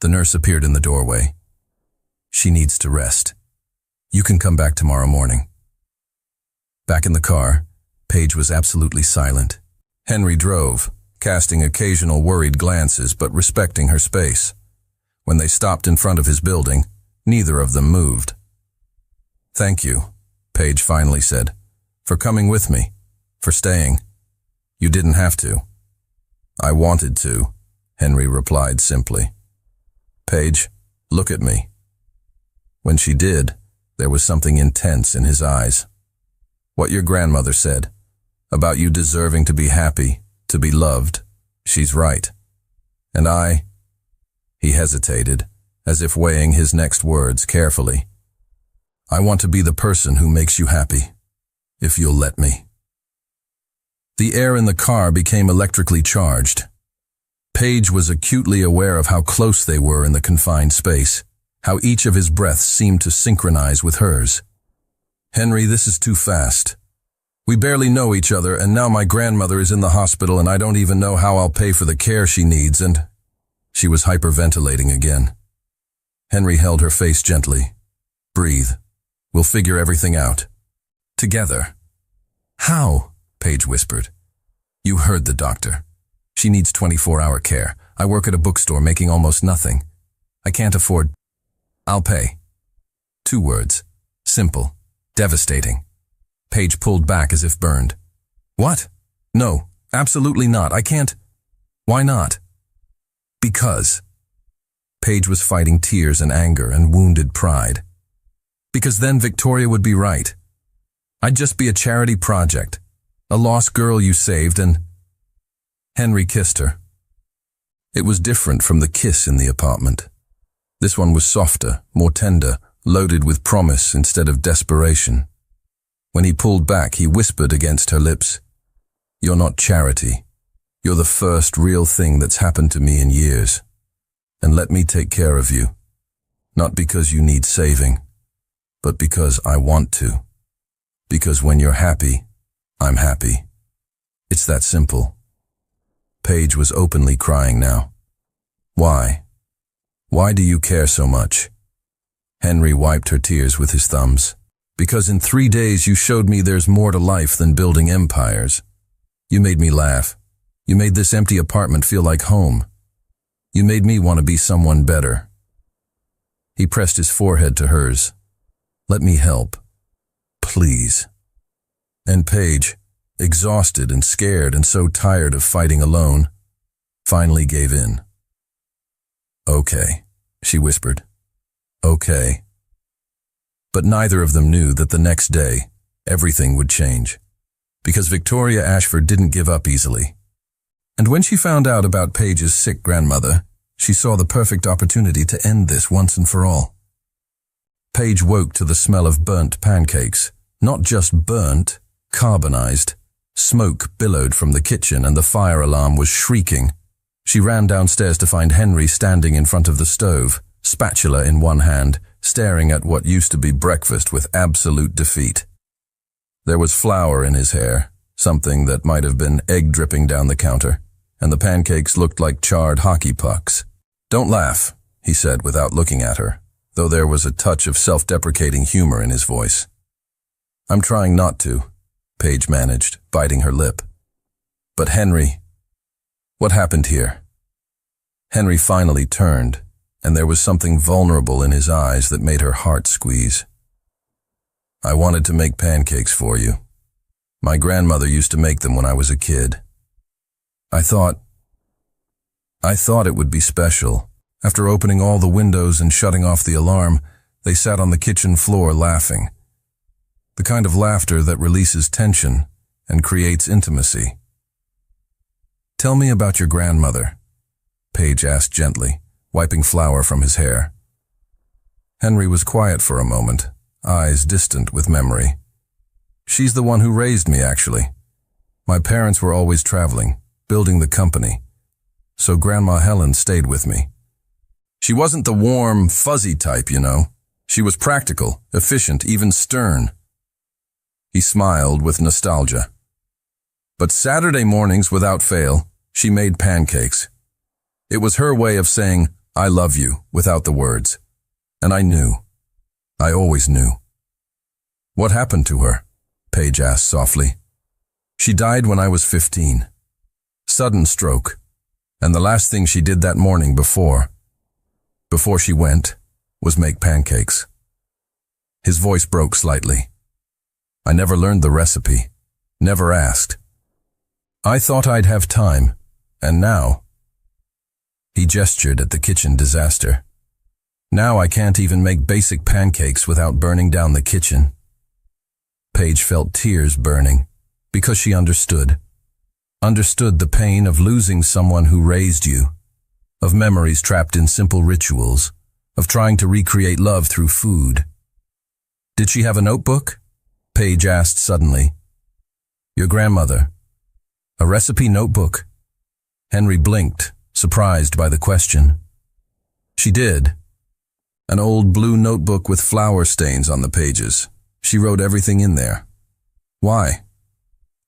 The nurse appeared in the doorway. She needs to rest. You can come back tomorrow morning. Back in the car, Paige was absolutely silent. Henry drove, casting occasional worried glances but respecting her space. When they stopped in front of his building, neither of them moved. "Thank you," Paige finally said, "for coming with me, for staying. You didn't have to." "I wanted to," Henry replied simply. "Paige, look at me." When she did, there was something intense in his eyes. "What your grandmother said, about you deserving to be happy, to be loved, she's right. And He hesitated, as if weighing his next words carefully. "I want to be the person who makes you happy, if you'll let me." The air in the car became electrically charged. Paige was acutely aware of how close they were in the confined space, how each of his breaths seemed to synchronize with hers. "Henry, this is too fast. We barely know each other, and now my grandmother is in the hospital and I don't even know how I'll pay for the care she needs, and—" She was hyperventilating again. Henry held her face gently. "Breathe. We'll figure everything out. Together." "How?" Paige whispered. "You heard the doctor. She needs 24-hour care. I work at a bookstore making almost nothing. I can't afford— I'll pay." 2 words. Simple. Devastating. Paige pulled back as if burned. "What? No, absolutely not. I can't." "Why not?" "Because." Paige was fighting tears and anger and wounded pride. "Because then Victoria would be right. I'd just be a charity project, a lost girl you saved, and—" Henry kissed her. It was different from the kiss in the apartment. This one was softer, more tender, loaded with promise instead of desperation. When he pulled back, he whispered against her lips, "You're not charity. You're the first real thing that's happened to me in years. And let me take care of you. Not because you need saving, but because I want to. Because when you're happy, I'm happy. It's that simple." Paige was openly crying now. "Why? Why do you care so much?" Henry wiped her tears with his thumbs. "Because in 3 days you showed me there's more to life than building empires. You made me laugh. You made this empty apartment feel like home. You made me want to be someone better." He pressed his forehead to hers. "Let me help. Please." And Paige, exhausted and scared and so tired of fighting alone, finally gave in. "Okay," she whispered. "Okay." But neither of them knew that the next day, everything would change. Because Victoria Ashford didn't give up easily. And when she found out about Paige's sick grandmother, she saw the perfect opportunity to end this once and for all. Paige woke to the smell of burnt pancakes. Not just burnt, carbonized. Smoke billowed from the kitchen and the fire alarm was shrieking. She ran downstairs to find Henry standing in front of the stove, spatula in one hand, staring at what used to be breakfast with absolute defeat. There was flour in his hair, something that might have been egg dripping down the counter, and the pancakes looked like charred hockey pucks. "Don't laugh," he said without looking at her, though there was a touch of self-deprecating humor in his voice. "I'm trying not to," Paige managed, biting her lip. "But Henry, what happened here?" Henry finally turned, and there was something vulnerable in his eyes that made her heart squeeze. "I wanted to make pancakes for you. My grandmother used to make them when I was a kid. I thought it would be special. After opening all the windows and shutting off the alarm, they sat on the kitchen floor laughing. The kind of laughter that releases tension and creates intimacy." "Tell me about your grandmother," Paige asked gently, wiping flour from his hair. Henry was quiet for a moment, eyes distant with memory. "She's the one who raised me, actually. My parents were always traveling, building the company, so Grandma Helen stayed with me. She wasn't the warm, fuzzy type, you know. She was practical, efficient, even stern." He smiled with nostalgia. "But Saturday mornings, without fail, she made pancakes. It was her way of saying, 'I love you,' without the words. And I knew. I always knew." What happened to her? Paige asked softly. She died when I was 15. Sudden stroke. And the last thing she did that morning before she went, was make pancakes. His voice broke slightly. I never learned the recipe. Never asked. I thought I'd have time. And now... He gestured at the kitchen disaster. Now I can't even make basic pancakes without burning down the kitchen. Paige felt tears burning, because she understood. Understood the pain of losing someone who raised you, of memories trapped in simple rituals, of trying to recreate love through food. Did she have a notebook? Paige asked suddenly. Your grandmother. A recipe notebook? Henry blinked, surprised by the question. She did. An old blue notebook with flower stains on the pages. She wrote everything in there. Why?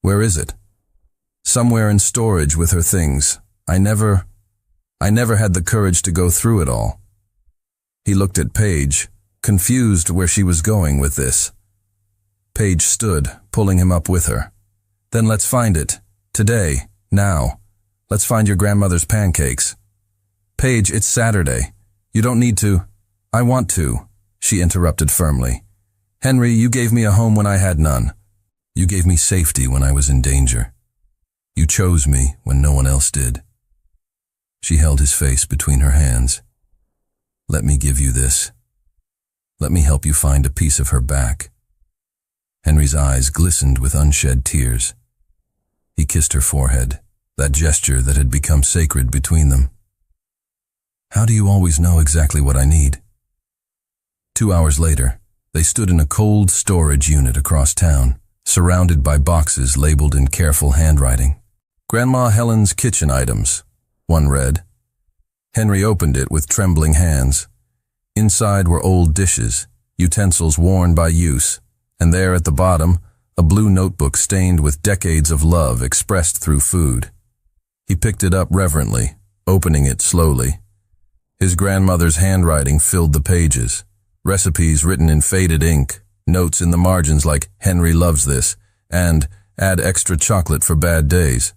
Where is it? Somewhere in storage with her things. I never had the courage to go through it all. He looked at Paige, confused where she was going with this. Paige stood, pulling him up with her. Then let's find it. Today. Now. Let's find your grandmother's pancakes. Paige, it's Saturday. You don't need to. I want to, she interrupted firmly. Henry, you gave me a home when I had none. You gave me safety when I was in danger. You chose me when no one else did. She held his face between her hands. Let me give you this. Let me help you find a piece of her back. Henry's eyes glistened with unshed tears. He kissed her forehead, that gesture that had become sacred between them. How do you always know exactly what I need? 2 hours later, they stood in a cold storage unit across town, surrounded by boxes labeled in careful handwriting. Grandma Helen's kitchen items, one read. Henry opened it with trembling hands. Inside were old dishes, utensils worn by use, and there at the bottom, a blue notebook stained with decades of love expressed through food. He picked it up reverently, opening it slowly. His grandmother's handwriting filled the pages, recipes written in faded ink, notes in the margins like Henry loves this, and add extra chocolate for bad days.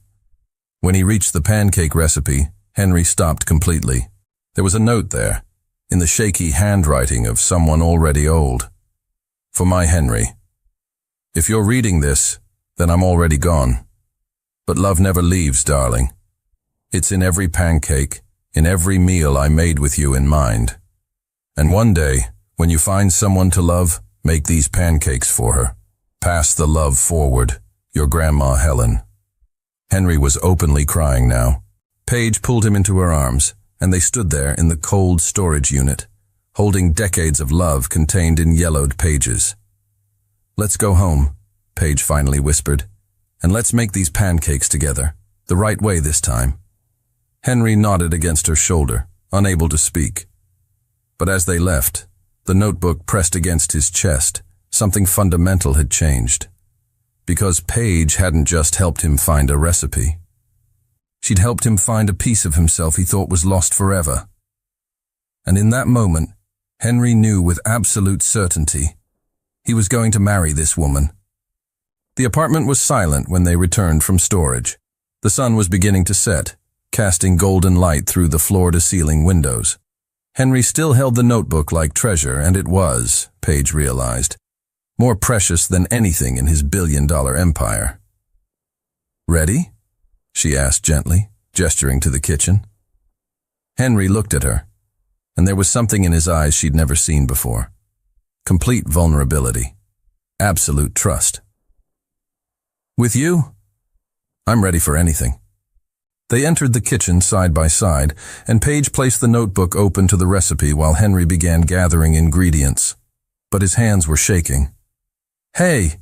When he reached the pancake recipe, Henry stopped completely. There was a note there, in the shaky handwriting of someone already old. For my Henry. If you're reading this, then I'm already gone. But love never leaves, darling. It's in every pancake, in every meal I made with you in mind. And one day, when you find someone to love, make these pancakes for her. Pass the love forward, your Grandma Helen. Henry was openly crying now. Paige pulled him into her arms, and they stood there in the cold storage unit, holding decades of love contained in yellowed pages. Let's go home, Paige finally whispered, and let's make these pancakes together, the right way this time. Henry nodded against her shoulder, unable to speak. But as they left, the notebook pressed against his chest. Something fundamental had changed. Because Paige hadn't just helped him find a recipe. She'd helped him find a piece of himself he thought was lost forever. And in that moment, Henry knew with absolute certainty he was going to marry this woman. The apartment was silent when they returned from storage. The sun was beginning to set, casting golden light through the floor-to-ceiling windows. Henry still held the notebook like treasure, and it was, Paige realized, more precious than anything in his billion-dollar empire. Ready? She asked gently, gesturing to the kitchen. Henry looked at her, and there was something in his eyes she'd never seen before. Complete vulnerability. Absolute trust. With you? I'm ready for anything. They entered the kitchen side by side, and Paige placed the notebook open to the recipe while Henry began gathering ingredients. But his hands were shaking. Hey!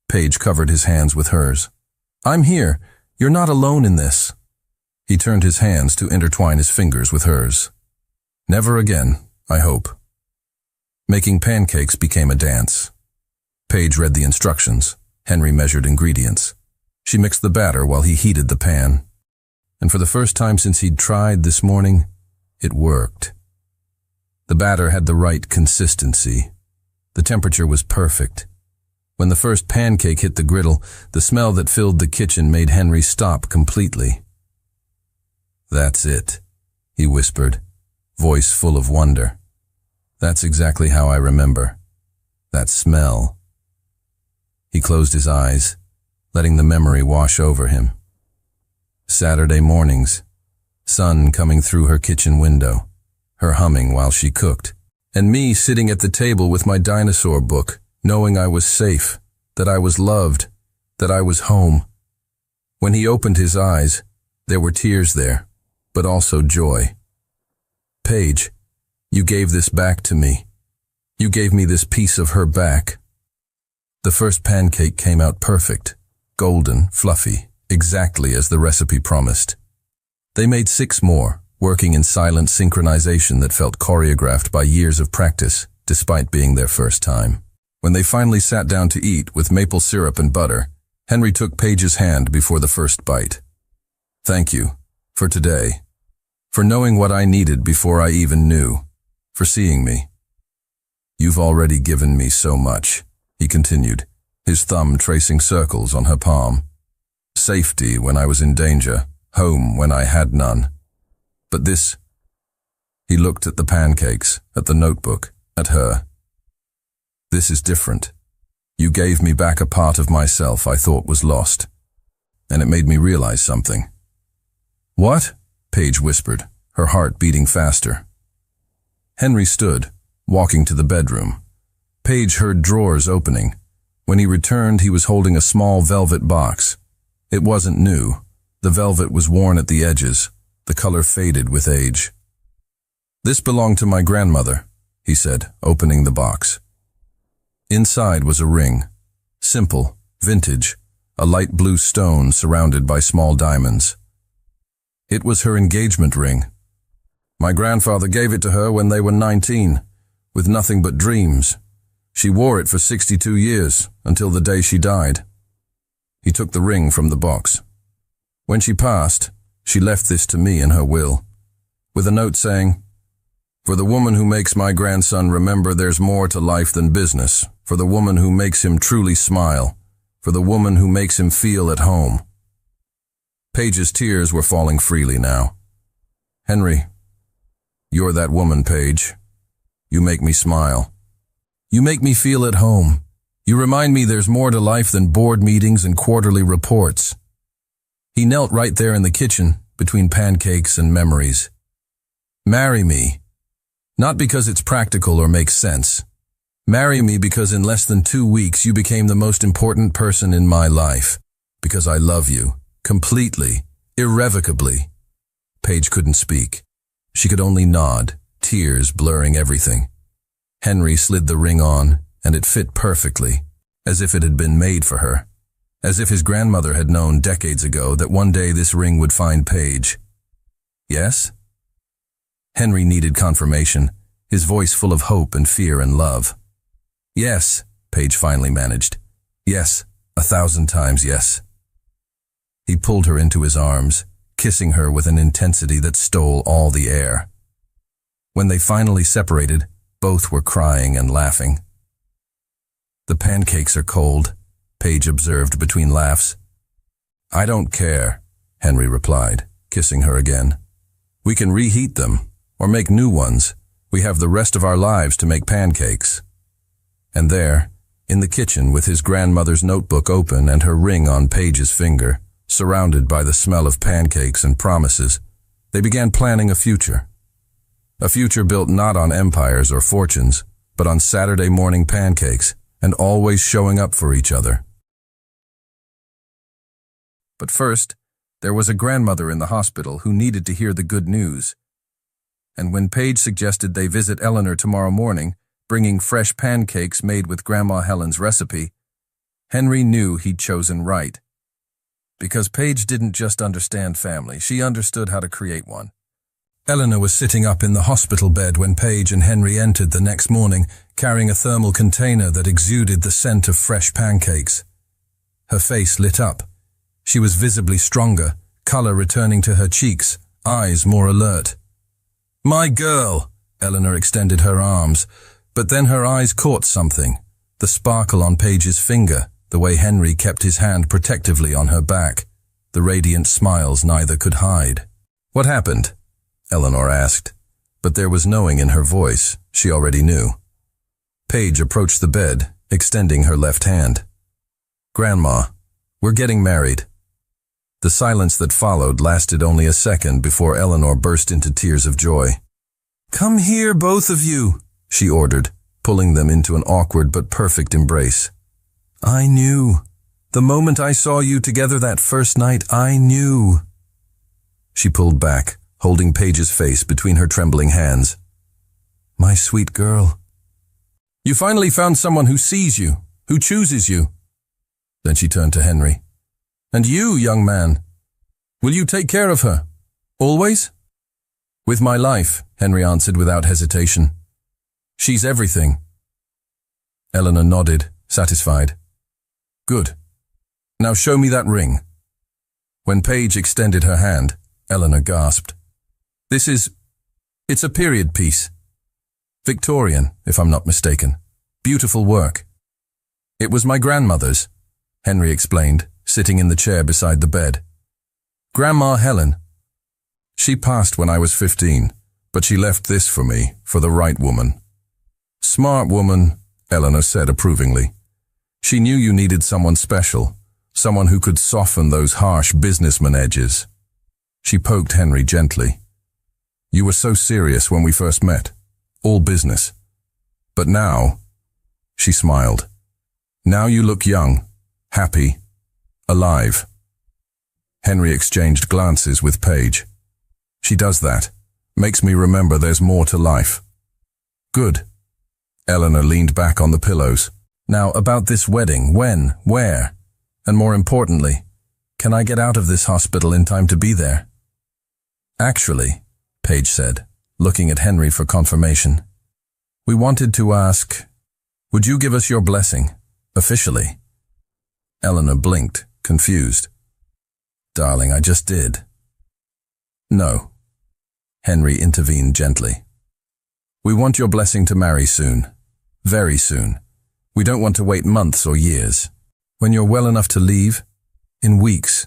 Paige covered his hands with hers. I'm here. You're not alone in this. He turned his hands to intertwine his fingers with hers. Never again, I hope. Making pancakes became a dance. Paige read the instructions. Henry measured ingredients. She mixed the batter while he heated the pan. And for the first time since he'd tried this morning, it worked. The batter had the right consistency. The temperature was perfect. When the first pancake hit the griddle, the smell that filled the kitchen made Henry stop completely. "That's it," he whispered, voice full of wonder. "That's exactly how I remember. That smell." He closed his eyes, letting the memory wash over him. Saturday mornings, sun coming through her kitchen window, her humming while she cooked, and me sitting at the table with my dinosaur book, knowing I was safe, that I was loved, that I was home. When he opened his eyes, there were tears there, but also joy. "Paige, you gave this back to me. You gave me this piece of her back." The first pancake came out perfect, golden, fluffy, exactly as the recipe promised. They made 6 more, working in silent synchronization that felt choreographed by years of practice, despite being their first time. When they finally sat down to eat with maple syrup and butter, Henry took Paige's hand before the first bite. "Thank you, for today, for knowing what I needed before I even knew, for seeing me. You've already given me so much," he continued, his thumb tracing circles on her palm. "Safety when I was in danger, home when I had none. But this..." He looked at the pancakes, at the notebook, at her. "This is different. You gave me back a part of myself I thought was lost. And it made me realize something." "What?" Paige whispered, her heart beating faster. Henry stood, walking to the bedroom. Paige heard drawers opening. When he returned, he was holding a small velvet box. It wasn't new. The velvet was worn at the edges, the color faded with age. "This belonged to my grandmother," he said, opening the box. Inside was a ring. Simple, vintage, a light blue stone surrounded by small diamonds. It was her engagement ring. "My grandfather gave it to her when they were 19, with nothing but dreams. She wore it for 62 years, until the day she died." He took the ring from the box. "When she passed, she left this to me in her will, with a note saying, 'For the woman who makes my grandson remember there's more to life than business, for the woman who makes him truly smile, for the woman who makes him feel at home.'" Paige's tears were falling freely now. "Henry, you're that woman, Paige. You make me smile. You make me feel at home. You remind me there's more to life than board meetings and quarterly reports." He knelt right there in the kitchen, between pancakes and memories. "Marry me. Not because it's practical or makes sense. Marry me because in less than 2 weeks you became the most important person in my life. Because I love you. Completely. Irrevocably." Paige couldn't speak. She could only nod, tears blurring everything. Henry slid the ring on, and it fit perfectly, as if it had been made for her. As if his grandmother had known decades ago that one day this ring would find Paige. "Yes?" Henry needed confirmation, his voice full of hope and fear and love. "Yes," Paige finally managed. "Yes, 1,000 times yes." He pulled her into his arms, kissing her with an intensity that stole all the air. When they finally separated, both were crying and laughing. "The pancakes are cold," Paige observed between laughs. "I don't care," Henry replied, kissing her again. "We can reheat them, or make new ones. We have the rest of our lives to make pancakes." And there, in the kitchen with his grandmother's notebook open and her ring on Paige's finger, surrounded by the smell of pancakes and promises, they began planning a future. A future built not on empires or fortunes, but on Saturday morning pancakes and always showing up for each other. But first, there was a grandmother in the hospital who needed to hear the good news. And when Paige suggested they visit Eleanor tomorrow morning, bringing fresh pancakes made with Grandma Helen's recipe, Henry knew he'd chosen right. Because Paige didn't just understand family, she understood how to create one. Eleanor was sitting up in the hospital bed when Paige and Henry entered the next morning, carrying a thermal container that exuded the scent of fresh pancakes. Her face lit up. She was visibly stronger, color returning to her cheeks, eyes more alert. "My girl!" Eleanor extended her arms, but then her eyes caught something. the sparkle on Paige's finger, the way Henry kept his hand protectively on her back, the radiant smiles neither could hide. "What happened?" Eleanor asked, but there was knowing in her voice. She already knew. Paige approached the bed, extending her left hand. "Grandma, we're getting married." The silence that followed lasted only a second before Eleanor burst into tears of joy. "Come here, both of you," she ordered, pulling them into an awkward but perfect embrace. "I knew. The moment I saw you together that first night, I knew." She pulled back, holding Paige's face between her trembling hands. "My sweet girl." "You finally found someone who sees you, who chooses you." Then she turned to Henry. "And you, young man, will you take care of her? Always?" "With my life," Henry answered without hesitation. "She's everything." Eleanor nodded, satisfied. "Good. Now show me that ring." When Paige extended her hand, Eleanor gasped. It's a period piece. Victorian, if I'm not mistaken. Beautiful work." "It was my grandmother's," Henry explained, sitting in the chair beside the bed. "Grandma Helen. She passed when I was 15, but she left this for me, for the right woman." "Smart woman," Eleanor said approvingly. "She knew you needed someone special, someone who could soften those harsh businessman edges." She poked Henry gently. "You were so serious when we first met. All business. But now," she smiled, "now you look young, happy, alive." Henry exchanged glances with Paige. "She does that. Makes me remember there's more to life." "Good." Eleanor leaned back on the pillows. "Now, about this wedding, when, where, and more importantly, can I get out of this hospital in time to be there?" "Actually," Paige said, looking at Henry for confirmation, "we wanted to ask, would you give us your blessing, officially?" Eleanor blinked, confused. "Darling, I just did." "No." Henry intervened gently. "We want your blessing to marry soon. Very soon. We don't want to wait months or years. When you're well enough to leave, in weeks,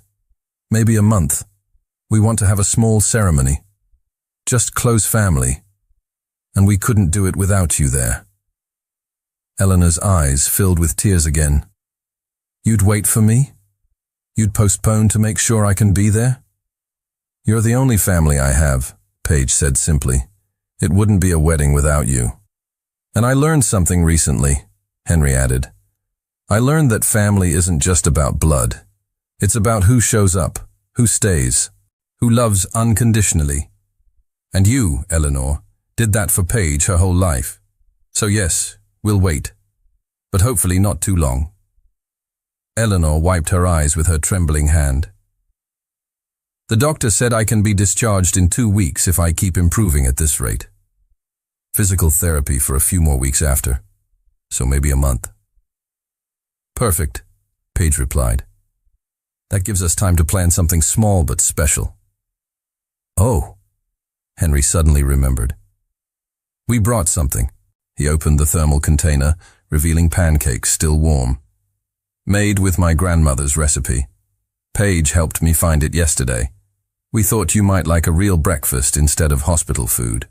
maybe a month, we want to have a small ceremony. Just close family. And we couldn't do it without you there." Eleanor's eyes filled with tears again. "You'd wait for me? You'd postpone to make sure I can be there?" "You're the only family I have," Paige said simply. "It wouldn't be a wedding without you." "And I learned something recently," Henry added. "I learned that family isn't just about blood. It's about who shows up, who stays, who loves unconditionally. And you, Eleanor, did that for Paige her whole life. So yes, we'll wait. But hopefully not too long." Eleanor wiped her eyes with her trembling hand. "The doctor said I can be discharged in 2 weeks if I keep improving at this rate. Physical therapy for a few more weeks after, so maybe a month." "Perfect," Paige replied. "That gives us time to plan something small but special." "Oh," Henry suddenly remembered. "We brought something." He opened the thermal container, revealing pancakes still warm. "Made with my grandmother's recipe. Paige helped me find it yesterday. We thought you might like a real breakfast instead of hospital food."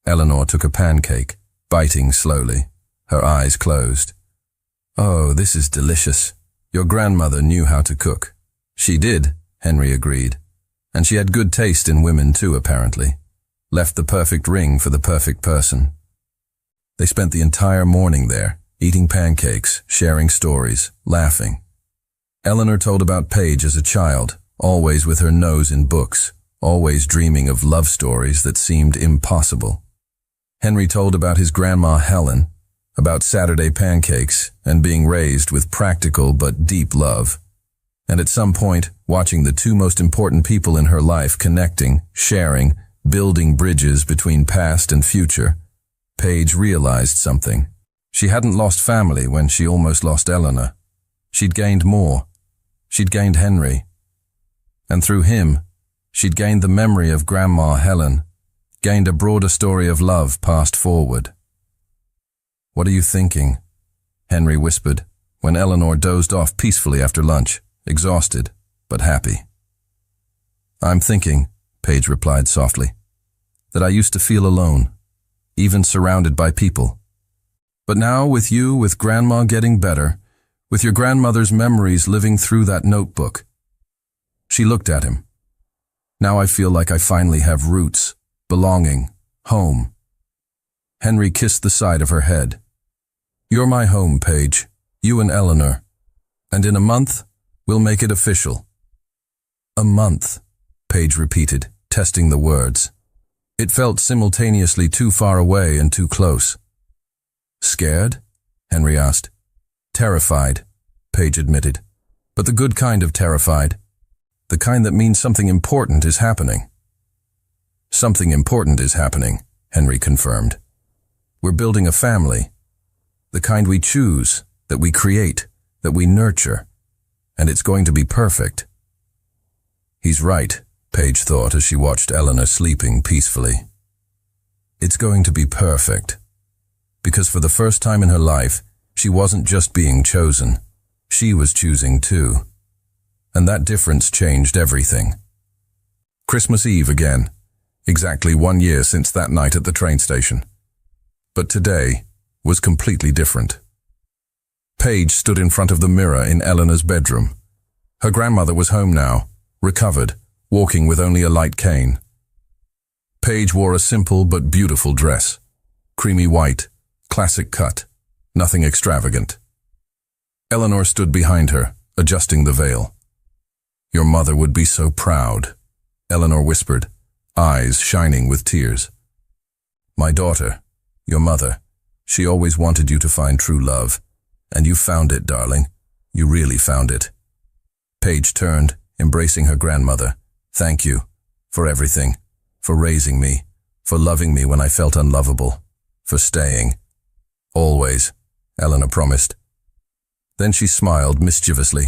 Eleanor took a pancake, biting slowly, her eyes closed. "Oh, this is delicious. Your grandmother knew how to cook." "She did," Henry agreed. "And she had good taste in women too, apparently. Left the perfect ring for the perfect person." They spent the entire morning there, eating pancakes, sharing stories, laughing. Eleanor told about Paige as a child, always with her nose in books, always dreaming of love stories that seemed impossible. Henry told about his grandma Helen, about Saturday pancakes and being raised with practical but deep love. And at some point, watching the two most important people in her life connecting, sharing, building bridges between past and future, Paige realized something. She hadn't lost family when she almost lost Eleanor. She'd gained more. She'd gained Henry. And through him, she'd gained the memory of Grandma Helen, gained a broader story of love passed forward. "What are you thinking?" Henry whispered, when Eleanor dozed off peacefully after lunch, exhausted, but happy. I'm thinking, Paige replied softly, that I used to feel alone, even surrounded by people. But now with you, with Grandma getting better, with your grandmother's memories living through that notebook. She looked at him. Now I feel like I finally have roots, belonging, home. Henry kissed the side of her head. You're my home, Paige, you and Eleanor. And in a month, we'll make it official. A month, Paige repeated, testing the words. It felt simultaneously too far away and too close. Scared? Henry asked. Terrified, Paige admitted, but the good kind of terrified. The kind that means something important is happening. Something important is happening, Henry confirmed. We're building a family. The kind we choose, that we create, that we nurture. And it's going to be perfect. He's right, Paige thought as she watched Eleanor sleeping peacefully. It's going to be perfect. Because for the first time in her life, she wasn't just being chosen. She was choosing too. And that difference changed everything. Christmas Eve again, exactly 1 year since that night at the train station. But today was completely different. Paige stood in front of the mirror in Eleanor's bedroom. Her grandmother was home now, recovered, walking with only a light cane. Paige wore a simple but beautiful dress. Creamy white, classic cut, nothing extravagant. Eleanor stood behind her, adjusting the veil. Your mother would be so proud, Eleanor whispered, eyes shining with tears. My daughter, your mother, she always wanted you to find true love. And you found it, darling. You really found it. Paige turned, embracing her grandmother. Thank you for everything, for raising me, for loving me when I felt unlovable, for staying. Always, Eleanor promised. Then she smiled mischievously.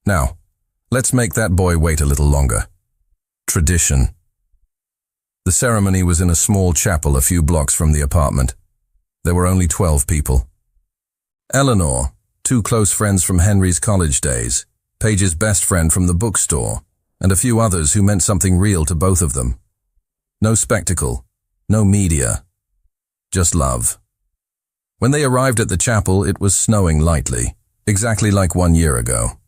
Now, let's make that boy wait a little longer. Tradition. The ceremony was in a small chapel a few blocks from the apartment. There were only 12 people. Eleanor, 2 close friends from Henry's college days, Paige's best friend from the bookstore, and a few others who meant something real to both of them. No spectacle, no media, just love. When they arrived at the chapel, it was snowing lightly, exactly like 1 year ago.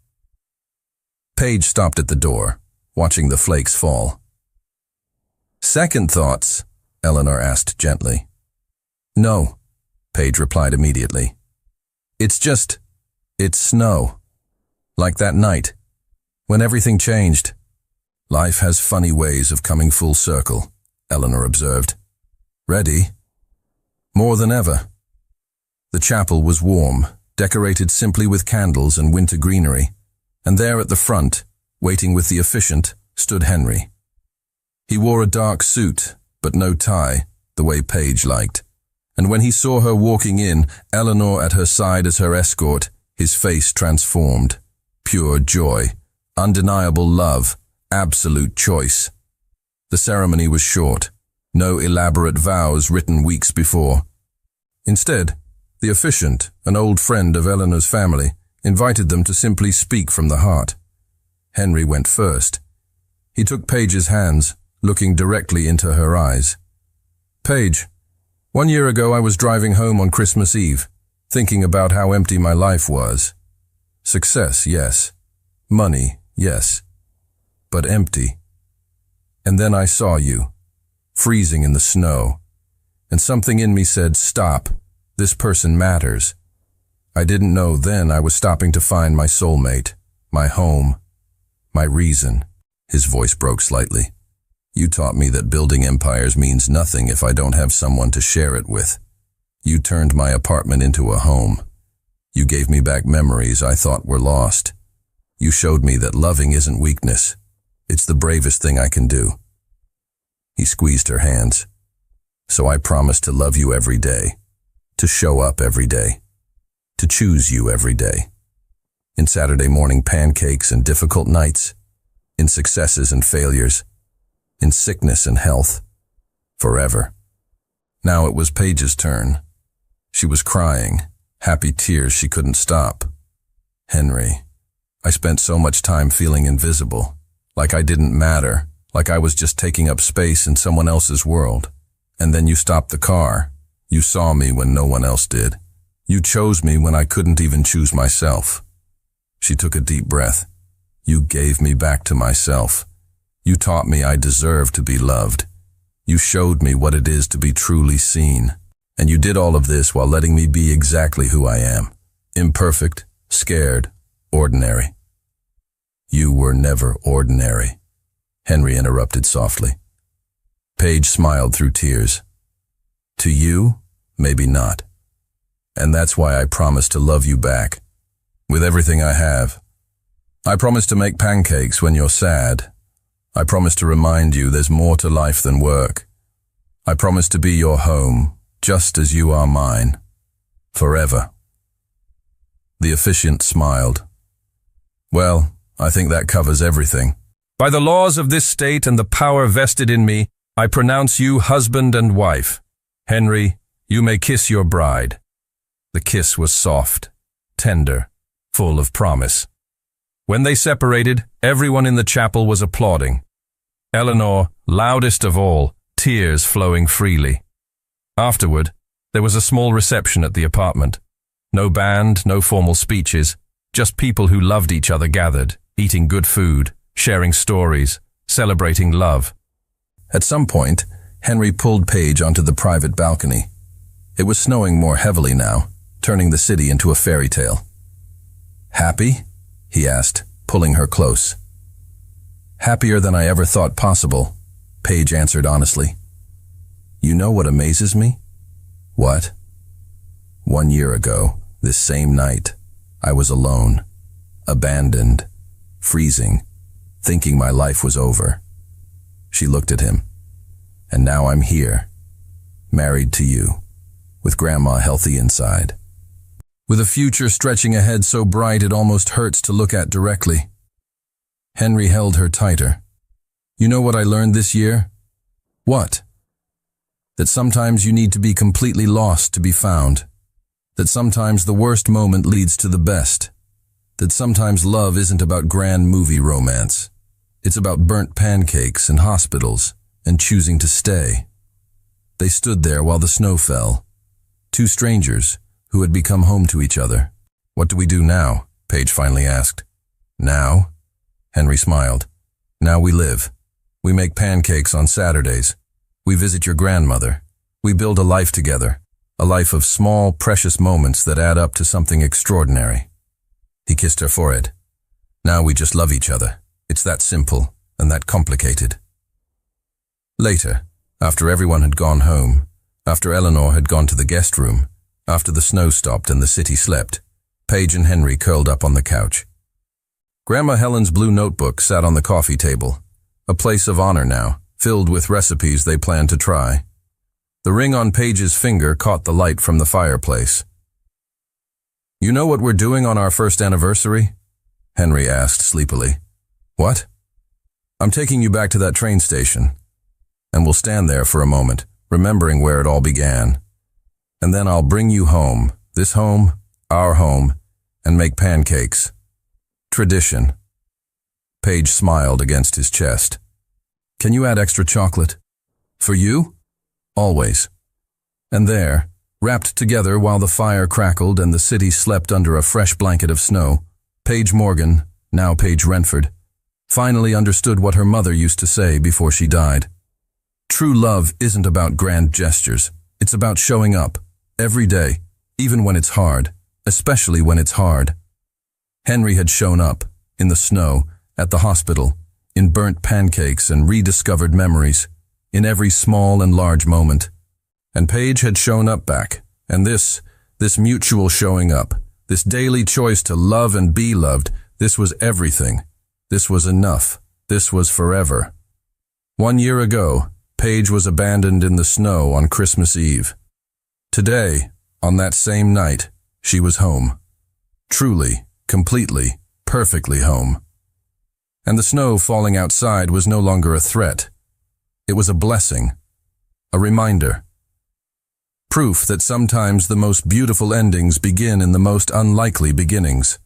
Paige stopped at the door, watching the flakes fall. Second thoughts? Eleanor asked gently. No, Paige replied immediately. It's snow. Like that night, when everything changed. Life has funny ways of coming full circle, Eleanor observed. Ready? More than ever. The chapel was warm, decorated simply with candles and winter greenery, and there at the front, waiting with the officiant, stood Henry. He wore a dark suit, but no tie, the way Paige liked. And when he saw her walking in, Eleanor at her side as her escort, his face transformed. Pure joy, undeniable love, absolute choice. The ceremony was short, no elaborate vows written weeks before. Instead, the officiant, an old friend of Eleanor's family, invited them to simply speak from the heart. Henry went first. He took Paige's hands, looking directly into her eyes. Paige, 1 year ago I was driving home on Christmas Eve, thinking about how empty my life was. Success, yes. Money, yes. But empty. And then I saw you, freezing in the snow, and something in me said, stop, this person matters. I didn't know then I was stopping to find my soulmate, my home, my reason. His voice broke slightly. You taught me that building empires means nothing if I don't have someone to share it with. You turned my apartment into a home. You gave me back memories I thought were lost. You showed me that loving isn't weakness. It's the bravest thing I can do. He squeezed her hands. So I promised to love you every day, to show up every day, to choose you every day. In Saturday morning pancakes and difficult nights, in successes and failures, in sickness and health, forever. Now it was Paige's turn. She was crying, Happy tears she couldn't stop. Henry, I spent so much time feeling invisible, like I didn't matter, like I was just taking up space in someone else's world. And then you stopped the car. You saw me when no one else did. You chose me when I couldn't even choose myself. She took a deep breath. You gave me back to myself. You taught me I deserve to be loved. You showed me what it is to be truly seen. And you did all of this while letting me be exactly who I am. Imperfect, scared, ordinary. You were never ordinary, Henry interrupted softly. Paige smiled through tears. To you, maybe not. And that's why I promise to love you back, with everything I have. I promise to make pancakes when you're sad. I promise to remind you there's more to life than work. I promise to be your home, just as you are mine, forever. The officiant smiled. Well, I think that covers everything. By the laws of this state and the power vested in me, I pronounce you husband and wife. Henry, you may kiss your bride. The kiss was soft, tender, full of promise. When they separated, everyone in the chapel was applauding. Eleanor, loudest of all, tears flowing freely. Afterward, there was a small reception at the apartment. No band, no formal speeches, just people who loved each other gathered, eating good food, sharing stories, celebrating love. At some point, Henry pulled Paige onto the private balcony. It was snowing more heavily now, turning the city into a fairy tale. Happy? He asked, pulling her close. Happier than I ever thought possible, Paige answered honestly. You know what amazes me? What? 1 year ago, this same night, I was alone, abandoned, freezing, thinking my life was over. She looked at him. And now I'm here, married to you, with Grandma healthy inside. With a future stretching ahead so bright it almost hurts to look at directly. Henry held her tighter. You know what I learned this year? What? That sometimes you need to be completely lost to be found. That sometimes the worst moment leads to the best. That sometimes love isn't about grand movie romance. It's about burnt pancakes and hospitals and choosing to stay. They stood there while the snow fell. Two strangers who had become home to each other. What do we do now? Paige finally asked. Now? Henry smiled. Now we live. We make pancakes on Saturdays. We visit your grandmother. We build a life together. A life of small, precious moments that add up to something extraordinary. He kissed her forehead. Now we just love each other. It's that simple and that complicated. Later, after everyone had gone home, after Eleanor had gone to the guest room, after the snow stopped and the city slept, Paige and Henry curled up on the couch. Grandma Helen's blue notebook sat on the coffee table, a place of honor now, filled with recipes they planned to try. The ring on Paige's finger caught the light from the fireplace. You know what we're doing on our first anniversary? Henry asked sleepily. What? I'm taking you back to that train station. And we'll stand there for a moment, remembering where it all began. And then I'll bring you home, this home, our home, and make pancakes. Tradition. Paige smiled against his chest. Can you add extra chocolate? For you? Always. And there, wrapped together while the fire crackled and the city slept under a fresh blanket of snow, Paige Morgan, now Paige Renford, finally understood what her mother used to say before she died. True love isn't about grand gestures. It's about showing up, every day, even when it's hard, especially when it's hard. Henry had shown up, in the snow, at the hospital, in burnt pancakes and rediscovered memories, in every small and large moment. And Paige had shown up back, and this mutual showing up, this daily choice to love and be loved, this was everything. This was enough. This was forever. 1 year ago, Paige was abandoned in the snow on Christmas Eve. Today, on that same night, she was home. Truly, completely, perfectly home. And the snow falling outside was no longer a threat. It was a blessing, a reminder. Proof that sometimes the most beautiful endings begin in the most unlikely beginnings.